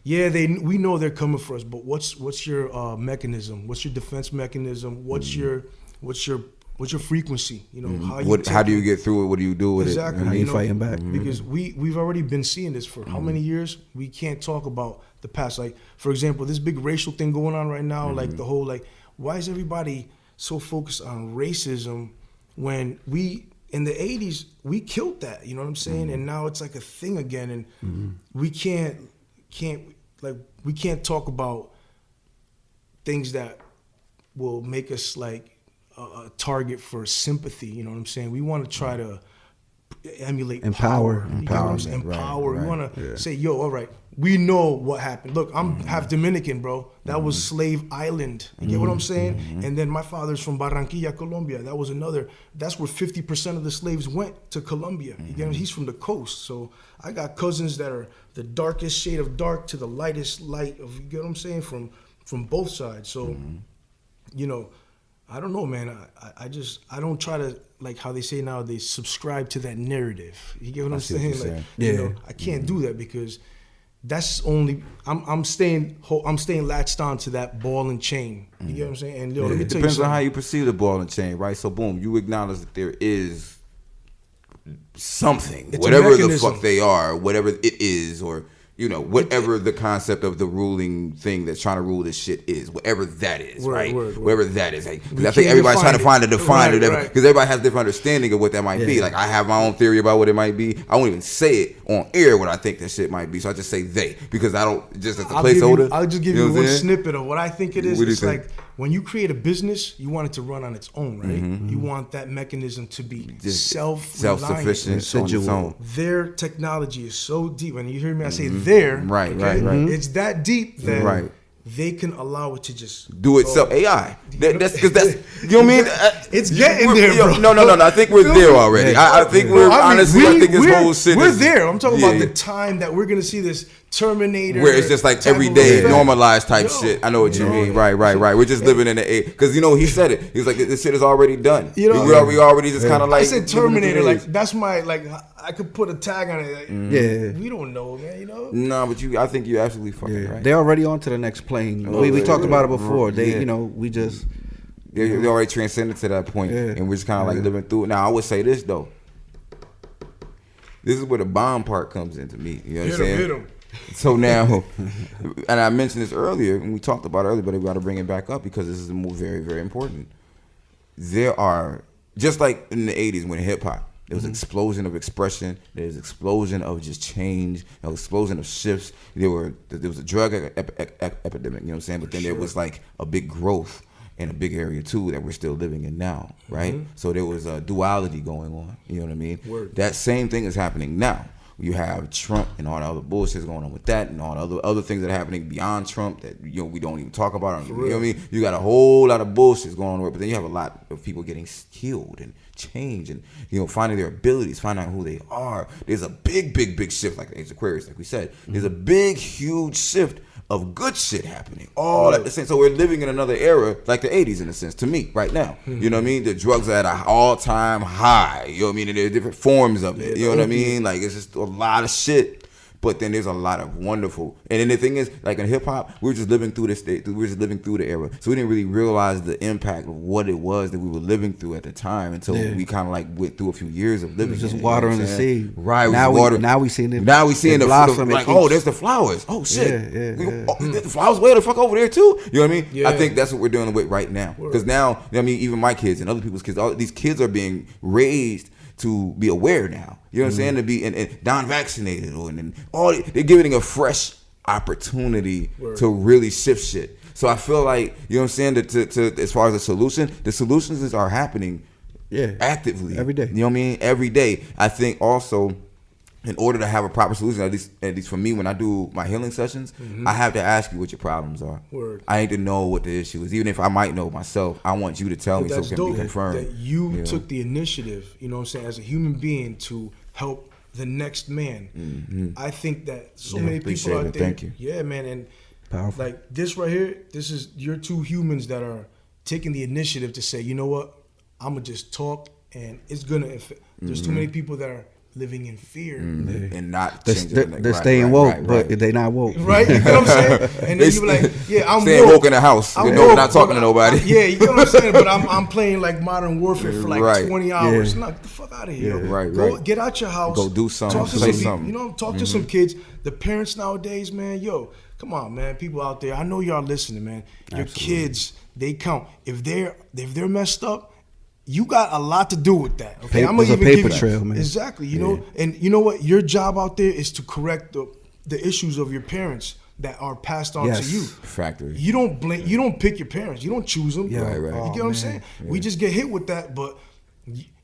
We know they're coming for us. But what's your mechanism? What's your defense mechanism? What's your frequency? How do you get through it? What do you do with it? How you fighting back? Because we've already been seeing this for how many years? We can't talk about the past. Like, for example, this big racial thing going on right now. Like the whole why is everybody so focused on racism when in the 80s we killed that, you know what I'm saying? And now it's like a thing again, and we can't talk about things that will make us like a target for sympathy, you know what I'm saying? We want to try to emulate power. Empower. We want to say, yo, all right, we know what happened. Look, I'm half Dominican, bro. That was Slave Island. You get what I'm saying? And then my father's from Barranquilla, Colombia. That's where 50% of the slaves went to Colombia. You get what? He's from the coast. So I got cousins that are the darkest shade of dark to the lightest light of, you get what I'm saying? From both sides. So, I don't know, man. I don't try to, like how they say now, they subscribe to that narrative. You get what I'm saying? I can't do that because that's only I'm staying latched on to that ball and chain. You get what I'm saying? And let me tell you something. Depends on how you perceive the ball and chain, right? So boom, you acknowledge that there is something, whatever the fuck they are, whatever it is, or whatever the concept of the ruling thing that's trying to rule this shit is, whatever that is, right? Whatever that is. Because I think everybody's trying to find a define it, because everybody has a different understanding of what that might be. Like, I have my own theory about what it might be. I won't even say it on air what I think that shit might be, so I just say they, because I don't, just as a placeholder. I'll just give you one snippet of what I think it is. It's like, when you create a business, you want it to run on its own, right? You want that mechanism to be self-sufficient on its own. Their technology is so deep, and you hear me, I say there. Right. It's that deep that they can allow it to just do itself. AI. That's because that's you know what I mean. It's getting there, bro. No. I think we're there already. I think we're honestly. I think this whole shit. We're there. I'm talking about the time that we're gonna see this Terminator, where it's just like everyday normalized type shit. I know what you mean. Right. We're just living in the age because he said it. He's like, this shit is already done. We already just kind of like. I said Terminator. Like that's my like. I could put a tag on it. Like, we don't know, man. No, but I think you're absolutely fucking right. They're already on to the next plane. We talked about it before. They, we just. They already transcended to that point, and we're just kind of like living through it. Now, I would say this though. This is where the bomb part comes into me. You know what I'm saying? Hit him. So now, and I mentioned this earlier, and we talked about it earlier, but we got to bring it back up because this is very, very important. There are, just like in the 80s when hip hop, there was an explosion of expression, there's an explosion of just change, an explosion of shifts. There was a drug epidemic, you know what I'm saying? But then there was like a big growth in a big area too that we're still living in now, right? So there was a duality going on, you know what I mean? That same thing is happening now. You have Trump and all the other bullshit going on with that, and all the other things that are happening beyond Trump that we don't even talk about. You know what I mean? You got a whole lot of bullshit going on, but then you have a lot of people getting killed and changed, and finding their abilities, finding out who they are. There's a big shift, like the Age of Aquarius, like we said. There's a big, huge shift of good shit happening all at the same. So we're living in another era, like the 80s in a sense, to me, right now. You know what I mean? The drugs are at an all-time high. You know what I mean? And there are different forms of it. You know what I mean? Like, it's just a lot of shit. But then there's a lot of wonderful. And then the thing is, like in hip hop, we were just living through the era. So we didn't really realize the impact of what it was that we were living through at the time until we kind of like went through a few years of living. It was just watering the seed. Right. Now we seeing it. Now we seeing the blossom. Like, there's the flowers. Oh shit. The flowers way the fuck over there too. You know what I mean? Yeah. I think that's what we're dealing with right now. Because now, I mean, even my kids and other people's kids, all these kids are being raised to be aware now. You know what I'm saying? To be and non-vaccinated and all they're giving a fresh opportunity to really shift shit. So I feel like, you know what I'm saying, to as far as the solutions are happening actively. Every day. You know what I mean? Every day. I think also in order to have a proper solution, at least for me, when I do my healing sessions, I have to ask you what your problems are. I need to know what the issue is. Even if I might know myself, I want you to tell me so it can be confirmed. That you took the initiative, you know what I'm saying, as a human being to help the next man. I think that so many people out there. Thank you. Yeah, man. And powerful. Like this right here, this is your two humans that are taking the initiative to say, you know what, I'm going to just talk and it's going to affect. There's too many people that are living in fear and not they're staying woke, but they not woke. Right? You know what I'm saying? And then you be like, I'm staying woke in the house. I'm not talking to nobody. You know what I'm saying? But I'm playing like Modern Warfare for like 20 hours. Knock the fuck out of here. Go get out your house. Go do something. Talk to some people. You know, talk to some kids. The parents nowadays, man, come on, man. People out there, I know y'all listening, man. Your kids, they count. If they're messed up, you got a lot to do with that. Okay, I'm gonna even paper trail, man. Exactly. You know, and you know what? Your job out there is to correct the issues of your parents that are passed on to you. Factory. You don't blame. You don't pick your parents. You don't choose them. Right. You get what I'm saying? We just get hit with that, but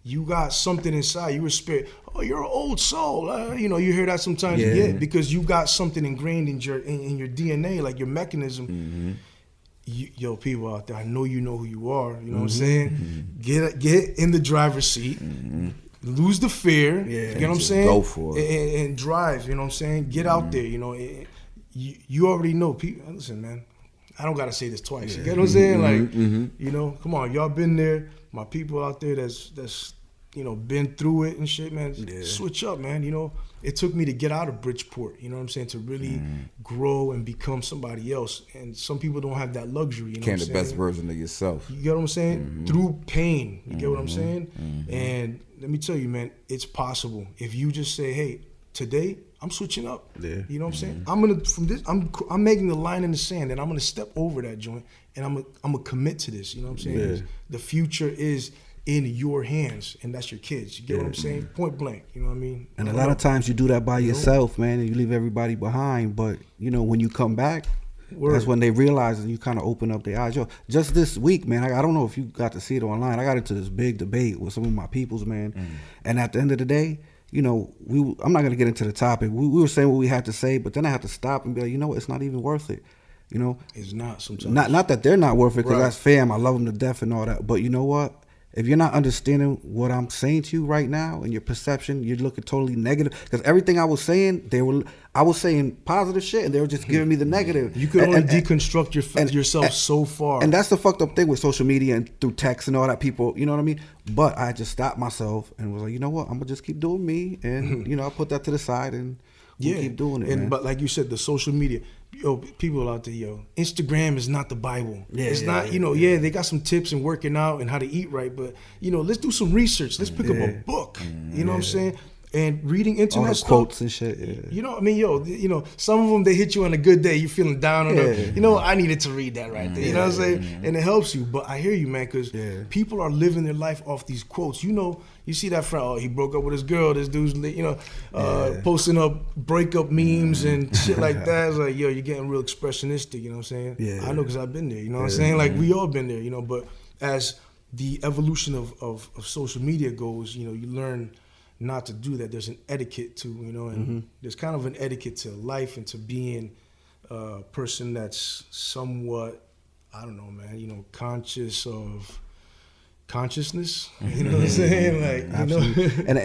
you got something inside. You were spirit. Oh, you're an old soul. You know, you hear that sometimes. Because you got something ingrained in your DNA, like your mechanism. People out there, I know you know who you are. You know what I'm saying? Get in the driver's seat. Lose the fear. You know what I'm saying? Go for it. And drive. You know what I'm saying? Get out there. You know, you already know. People, listen, man. I don't gotta say this twice. You get what I'm saying? Like, you know, come on, y'all been there. My people out there that's been through it and shit, man. Switch up, man. You know, it took me to get out of Bridgeport, you know what I'm saying, to really grow and become somebody else. And some people don't have that luxury, you know what I'm saying? Became the best version of yourself. You get what I'm saying? Through pain, you get what I'm saying? And let me tell you, man, it's possible. If you just say, hey, today I'm switching up. You know what I'm saying? I'm making the line in the sand, and I'm gonna step over that joint, and I'm gonna commit to this. You know what I'm saying? The future is in your hands, and that's your kids. You get what I'm saying? Point blank. You know what I mean? And a lot of times you do that by yourself, man, and you leave everybody behind. But you know, when you come back, that's when they realize, and you kind of open up their eyes. Just this week, man, I don't know if you got to see it online. I got into this big debate with some of my peoples, man. And at the end of the day, you know, I'm not gonna get into the topic. We were saying what we had to say, but then I had to stop and be like, you know what? It's not even worth it. You know, It's not sometimes. not that they're not worth it, because Right. that's fam. I love them to death and all that. But you know what? If you're not understanding what I'm saying to you right now and your perception, you're looking totally negative. Because everything I was saying, I was saying positive shit, and they were just giving me the negative. You could only And- deconstruct yourself and- so far. And that's the fucked up thing with social media and through text and all that. People, you know what I mean? But I just stopped myself and was like, you know what? I'm gonna just keep doing me, and you know, I put that to the side and we'll keep doing it. And man. but like you said, the social media, people out there, Instagram is not the Bible. It's not, they got some tips and working out and how to eat right, but let's do some research. Let's pick up a book. You know what I'm saying? And reading all internet the stuff. quotes and shit. Yeah. You know, I mean, some of them, they hit you on a good day. You're feeling down on them. I needed to read that right there. You know what I'm saying? And it helps you. But I hear you, man, because people are living their life off these quotes. You see that friend, he broke up with his girl. This dude's, posting up breakup memes and shit like that. It's like, you're getting real expressionistic. You know what I'm saying? Yeah. I know because I've been there. You know what I'm saying? Like, we all been there, But as the evolution of social media goes, you learn not to do that. There's an etiquette to, and there's kind of an etiquette to life and to being a person that's somewhat, I don't know, man, conscious of consciousness. You know what I'm saying? Like, Absolutely. And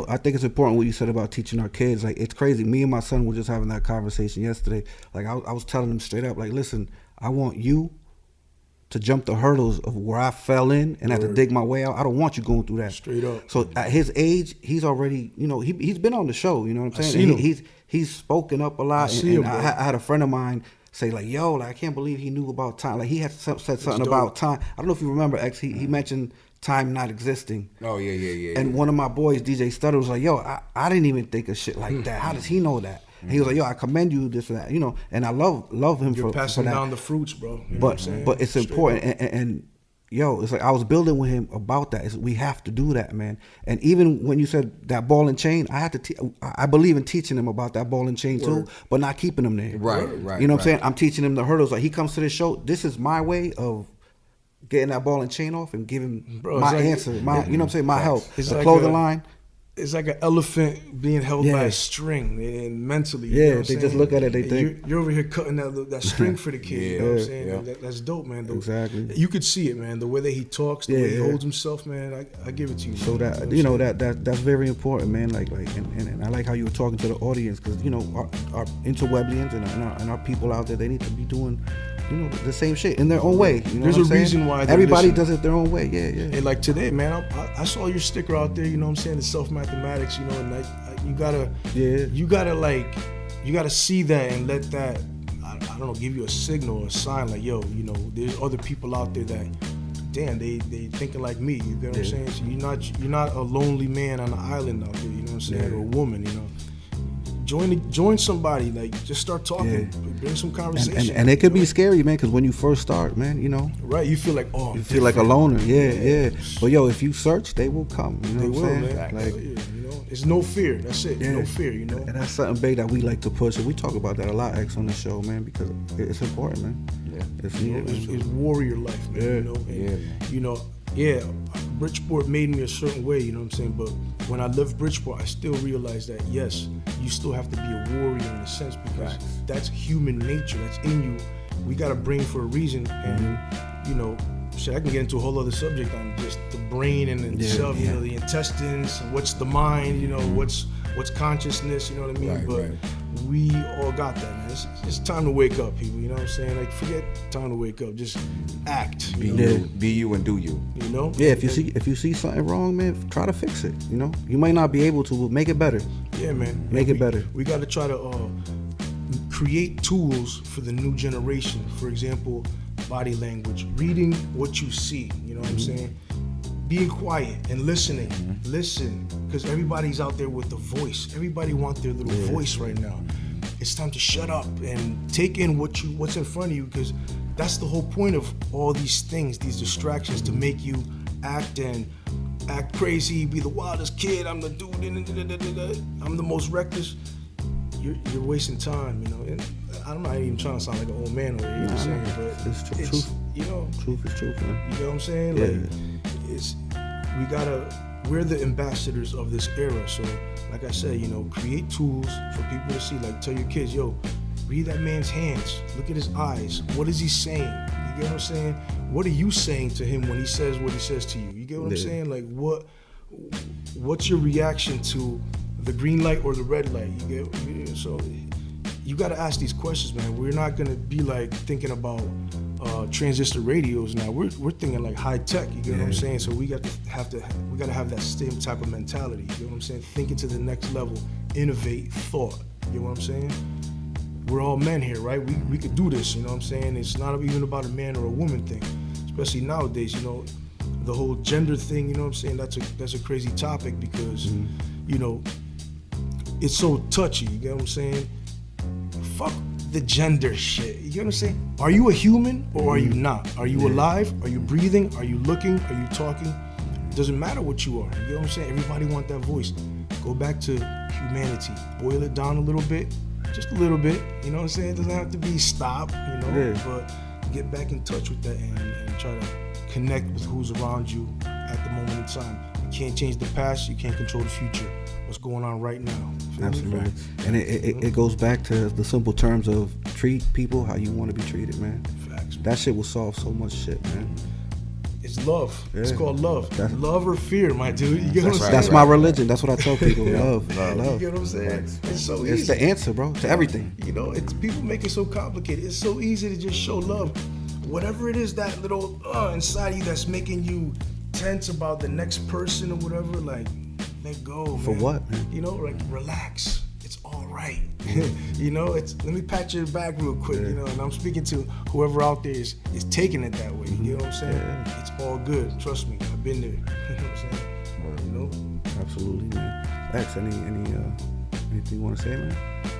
I think it's important what you said about teaching our kids. Like, it's crazy. Me and my son were just having that conversation yesterday. Like, I was telling him straight up, like, listen, I want you to jump the hurdles of where I fell in and had to dig my way out. I don't want you going through that. Straight up. So at his age, he's already, he's been on the show. You know what I'm I saying? seen him. He's spoken up a lot. I see him, I bro. had a friend of mine say like, "Yo, like I can't believe he knew about time." Like he had said something dope. about time. I don't know if you remember, X. He mentioned time not existing. Oh yeah. And one of my boys, DJ Stutter, was like, "Yo, I didn't even think of shit like that. How does he know that?" And he was like, "Yo, I commend you this and that, And I love him You're for passing that. down the fruits, bro. You know what I'm saying? But it's Straight important, up. and yo, it's like I was building with him about that. We have to do that, man. And even when you said that ball and chain, I had to. I believe in teaching him about that ball and chain too, but not keeping him there. Right. You know what I'm saying? I'm teaching him the hurdles. Like he comes to this show, this is my way of getting that ball and chain off and giving Bro, my it's like- answer. You know what I'm saying? My help. It's The like clothing a- line. It's like an elephant being held by Yeah. a string, and mentally. Yeah, you know what I'm they just saying? look at it, they And think- you're over here cutting that string for the kid. You know what I'm saying? Yeah. That's dope, man. Exactly. You could see it, man. The way that he talks, the way he holds himself, man. I give it to you. So man. that You know what I'm that's very important, man. Like and I like how you were talking to the audience because our Interwebliens and our people out there, they need to be doing the same shit in their own way. You know There's what I'm a saying? reason why they're everybody listening. does it their own way. Yeah. And like today, man, I saw your sticker out there. You know what I'm saying? The SELFMATHEMATIKS. And you gotta see that and let that. I don't know, give you a signal or a sign like, yo, there's other people out there that, damn, they thinking like me. You get what I'm saying? So you're not a lonely man on an island out there. You know what I'm saying? Or a woman. Join somebody, like just start talking, bring some conversation. And it could be scary, man, because when you first start, man, right, you feel like you feel like a loner. Yeah. But yo, if you search, they will come. You know They what will, I'm saying? man. Like, it's no fear. That's it. No fear. And that's something big that we like to push, and we talk about that a lot, X, on the show, man, because it's important, man. Yeah, it's needed. It's warrior life, man. Bridgeport made me a certain way, you know what I'm saying? But when I left Bridgeport, I still realized that, yes, you still have to be a warrior in a sense because that's human nature. That's in you. We got to bring for a reason. And, I can get into a whole other subject on just the brain and itself, the intestines, what's the mind, what's consciousness, you know what I mean? But we all got that, man. It's time to wake up, people, you know what I'm saying? Like, forget time to wake up. Just act. Be you and do you. You know? Yeah, if you see something wrong, man, try to fix it. You might not be able to, but make it better. Yeah, man. Make it better. We got to try to create tools for the new generation. For example, body language, reading what you see. You know what I'm saying? Being quiet and listening. Listen, because everybody's out there with the voice. Everybody wants their little voice right now. It's time to shut up and take in what's in front of you, because that's the whole point of all these things, these distractions, to make you act crazy, be the wildest kid. I'm the dude. I'm the most reckless. You're wasting time, And I'm not even trying to sound like an old man or anything, saying, but it's truth. Truth is truth, man. You know what I'm saying? Yeah. We're the ambassadors of this era. So, like I said, create tools for people to see. Like, tell your kids, yo, Read that man's hands. Look at his eyes. What is he saying? You get what I'm saying? What are you saying to him when he says what he says to you? You get what I'm saying? Like, what's your reaction to the green light or the red light? You get, so you got to ask these questions, man. We're not gonna be like thinking about transistor radios now. We're thinking like high tech. You get what I'm saying? So we gotta have that same type of mentality. You get what I'm saying? Thinking to the next level, innovate, thought. You know what I'm saying? We're all men here, right? We could do this. You know what I'm saying? It's not even about a man or a woman thing, especially nowadays. You know, the whole gender thing. You know what I'm saying? That's a crazy topic because you know, it's so touchy. You get what I'm saying? Fuck the gender shit. You get what I'm saying? Are you a human or are you not? Are you alive? Are you breathing? Are you looking? Are you talking? It doesn't matter what you are. You get what I'm saying? Everybody want that voice. Go back to humanity. Boil it down a little bit. Just a little bit. You know what I'm saying? It doesn't have to be stop, you know, but get back in touch with that and try to connect with who's around you at the moment in time. You can't change the past. You can't control the future. What's going on right now? Absolutely. And it goes back to the simple terms of treat people how you want to be treated, man. Facts. That shit will solve so much shit, man. It's love. Yeah. It's called love. Love or fear, my dude. You get what I'm saying? That's my religion. That's what I tell people. Love. You get what I'm saying? It's so easy. It's the answer, bro, to everything. You know, it's people make it so complicated. It's so easy to just show love. Whatever it is, that little inside you that's making you tense about the next person or whatever, like, let go, man. For what, man? You know, like, relax. It's all right. You know, let me pat your back real quick, you know, and I'm speaking to whoever out there is taking it that way. You know what I'm saying? It's all good. Trust me. I've been there. You know what I'm saying? You know? Absolutely, man. X, anything you want to say, man?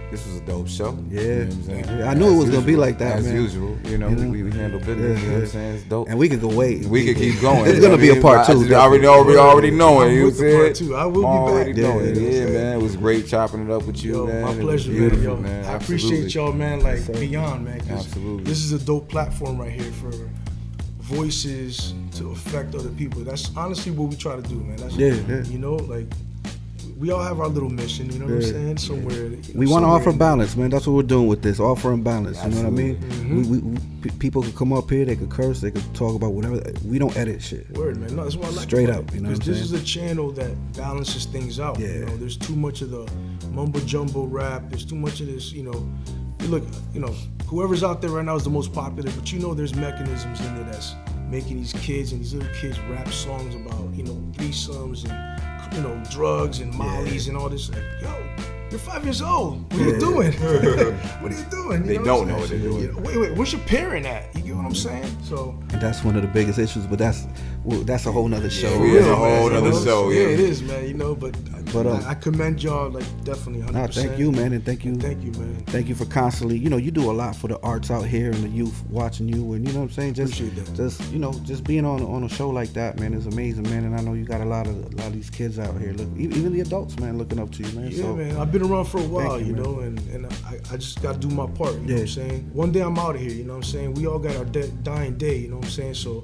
This was a dope show. Yeah. You know what I'm saying? I knew it was gonna be like that, as man. usual. You know, we handle business. You know what I'm saying? It's dope. And we could go wait. We could keep going. It's gonna be a part two. We already know it. You said I will be back. Yeah, man. It was great chopping it up with you, man. My pleasure, man. I appreciate y'all, man. Like beyond, man. Absolutely. This is a dope platform right here for voices to affect other people. That's honestly what we try to do, man. That's, you know, like. We all have our little mission, you know what I'm saying? Somewhere. You know, we want to offer balance, man. That's what we're doing with this, offering balance. Absolutely. You know what I mean? We people could come up here, they could curse, they could talk about whatever. We don't edit shit. Word, man. No, that's what I like. Straight up, you know what I'm saying? Because this is a channel that balances things out. Yeah. You know, there's too much of the mumbo jumbo rap. There's too much of this, you know. Look, you know, whoever's out there right now is the most popular, but you know there's mechanisms in there that's making these kids and these little kids rap songs about, you know, threesomes and, you know, drugs and mollies and all this. Like, yo, you're 5 years old. What are you doing? What are you doing? They don't know what they're doing. You know, wait, where's your parent at? You get what I'm saying? So. And that's one of the biggest issues, but that's a whole nother show. It's a whole nother show. Yeah, it is, man. You know, but I commend y'all, like, definitely 100%. Nah, thank you, man, and thank you, man. Thank you for constantly, you know, you do a lot for the arts out here and the youth watching you, and you know what I'm saying. Just you know, just being on a show like that, man, is amazing, man. And I know you got a lot of these kids out here, look, even the adults, man, looking up to you, man. Yeah, so, man. I've been around for a while, you know, man. and I just got to do my part. You know what I'm saying? One day I'm out of here. You know what I'm saying? We all got our dying day. You know what I'm saying? So,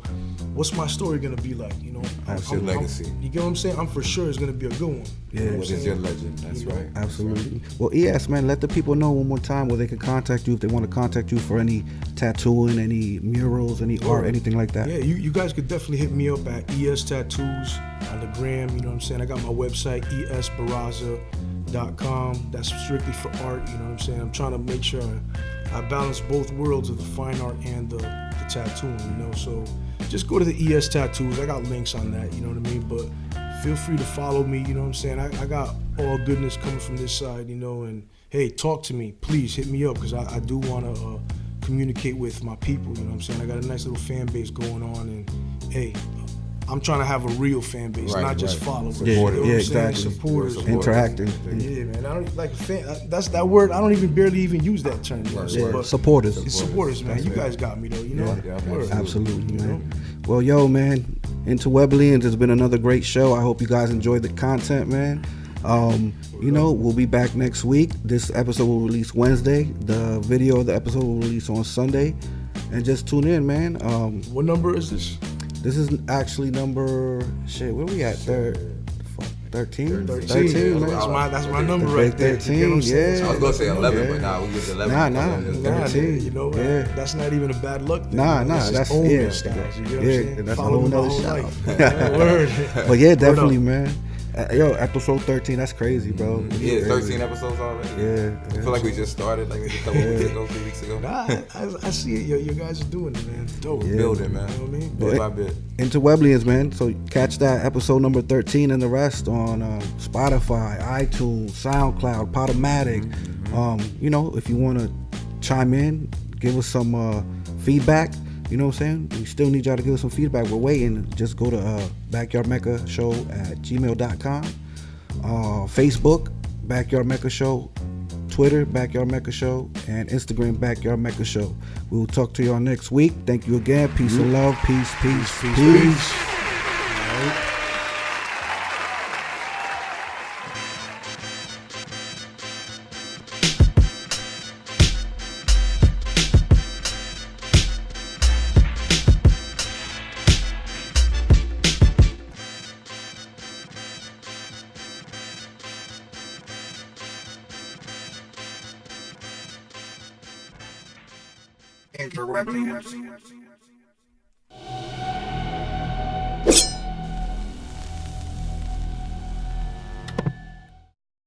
what's my story gonna be like? You know, what's your legacy? You get what I'm saying? I'm for sure it's gonna be a good one. Yeah, what is your legend? That's right. Absolutely. Well, ES, man, let the people know one more time where they can contact you if they want to contact you for any tattooing, any murals, any art, anything like that. Yeah, you guys could definitely hit me up at ES Tattoos on the gram. You know what I'm saying? I got my website, esbarraza.com. That's strictly for art. You know what I'm saying? I'm trying to make sure I balance both worlds of the fine art and the tattooing, you know? So just go to the ES Tattoos. I got links on that, you know what I mean? But feel free to follow me, you know what I'm saying? I got all goodness coming from this side, you know, and hey, talk to me. Please hit me up because I do want to communicate with my people, you know what I'm saying? I got a nice little fan base going on, and hey, I'm trying to have a real fan base, not just followers. Yeah, you know what I'm exactly. saying? Supporters. Interacting. Yeah, man. I don't like fan. That's that word. I don't even barely even use that term. You know? But supporters. It's supporters, man. You guys got me though. You know. Absolutely, you man. know? Well, yo, man, Interwebliens has been another great show. I hope you guys enjoyed the content, man. You know, we'll be back next week. This episode will release Wednesday. The video of the episode will release on Sunday. And just tune in, man. What number is this? This is actually number, where we at? Third. Fuck. 13? 13, man. That's my number The right big there. 13, You get what I'm saying? yeah. I was gonna say That's the 11, number. but nah, we use 11. Nah, 13. You know what? Yeah. That's not even a bad luck thing. Nah, That's that's own yeah. your styles. You get what I'm Yeah, saying? that's a Follow whole me my nother whole shout. life. Word. But yeah, Word definitely, up. man. Yo, episode 13, that's crazy, bro. Yeah, it's Crazy. 13 episodes already. Yeah. I feel like we just started like maybe a couple weeks ago, 3 weeks ago. Nah, I see it. You guys are doing it, man. Dope. Building, man. You know what I mean? Bit by bit. Interwebliens, man. So catch that episode number 13 and the rest on Spotify, iTunes, SoundCloud, Podomatic. You know, if you want to chime in, give us some feedback. You know what I'm saying? We still need y'all to give us some feedback. We're waiting. Just go to backyardmecca@gmail.com. Facebook, Backyard Mecca Show. Twitter, Backyard Mecca Show. And Instagram, Backyard Mecca Show. We will talk to y'all next week. Thank you again. Peace and love. Peace. Peace. Interwebliens.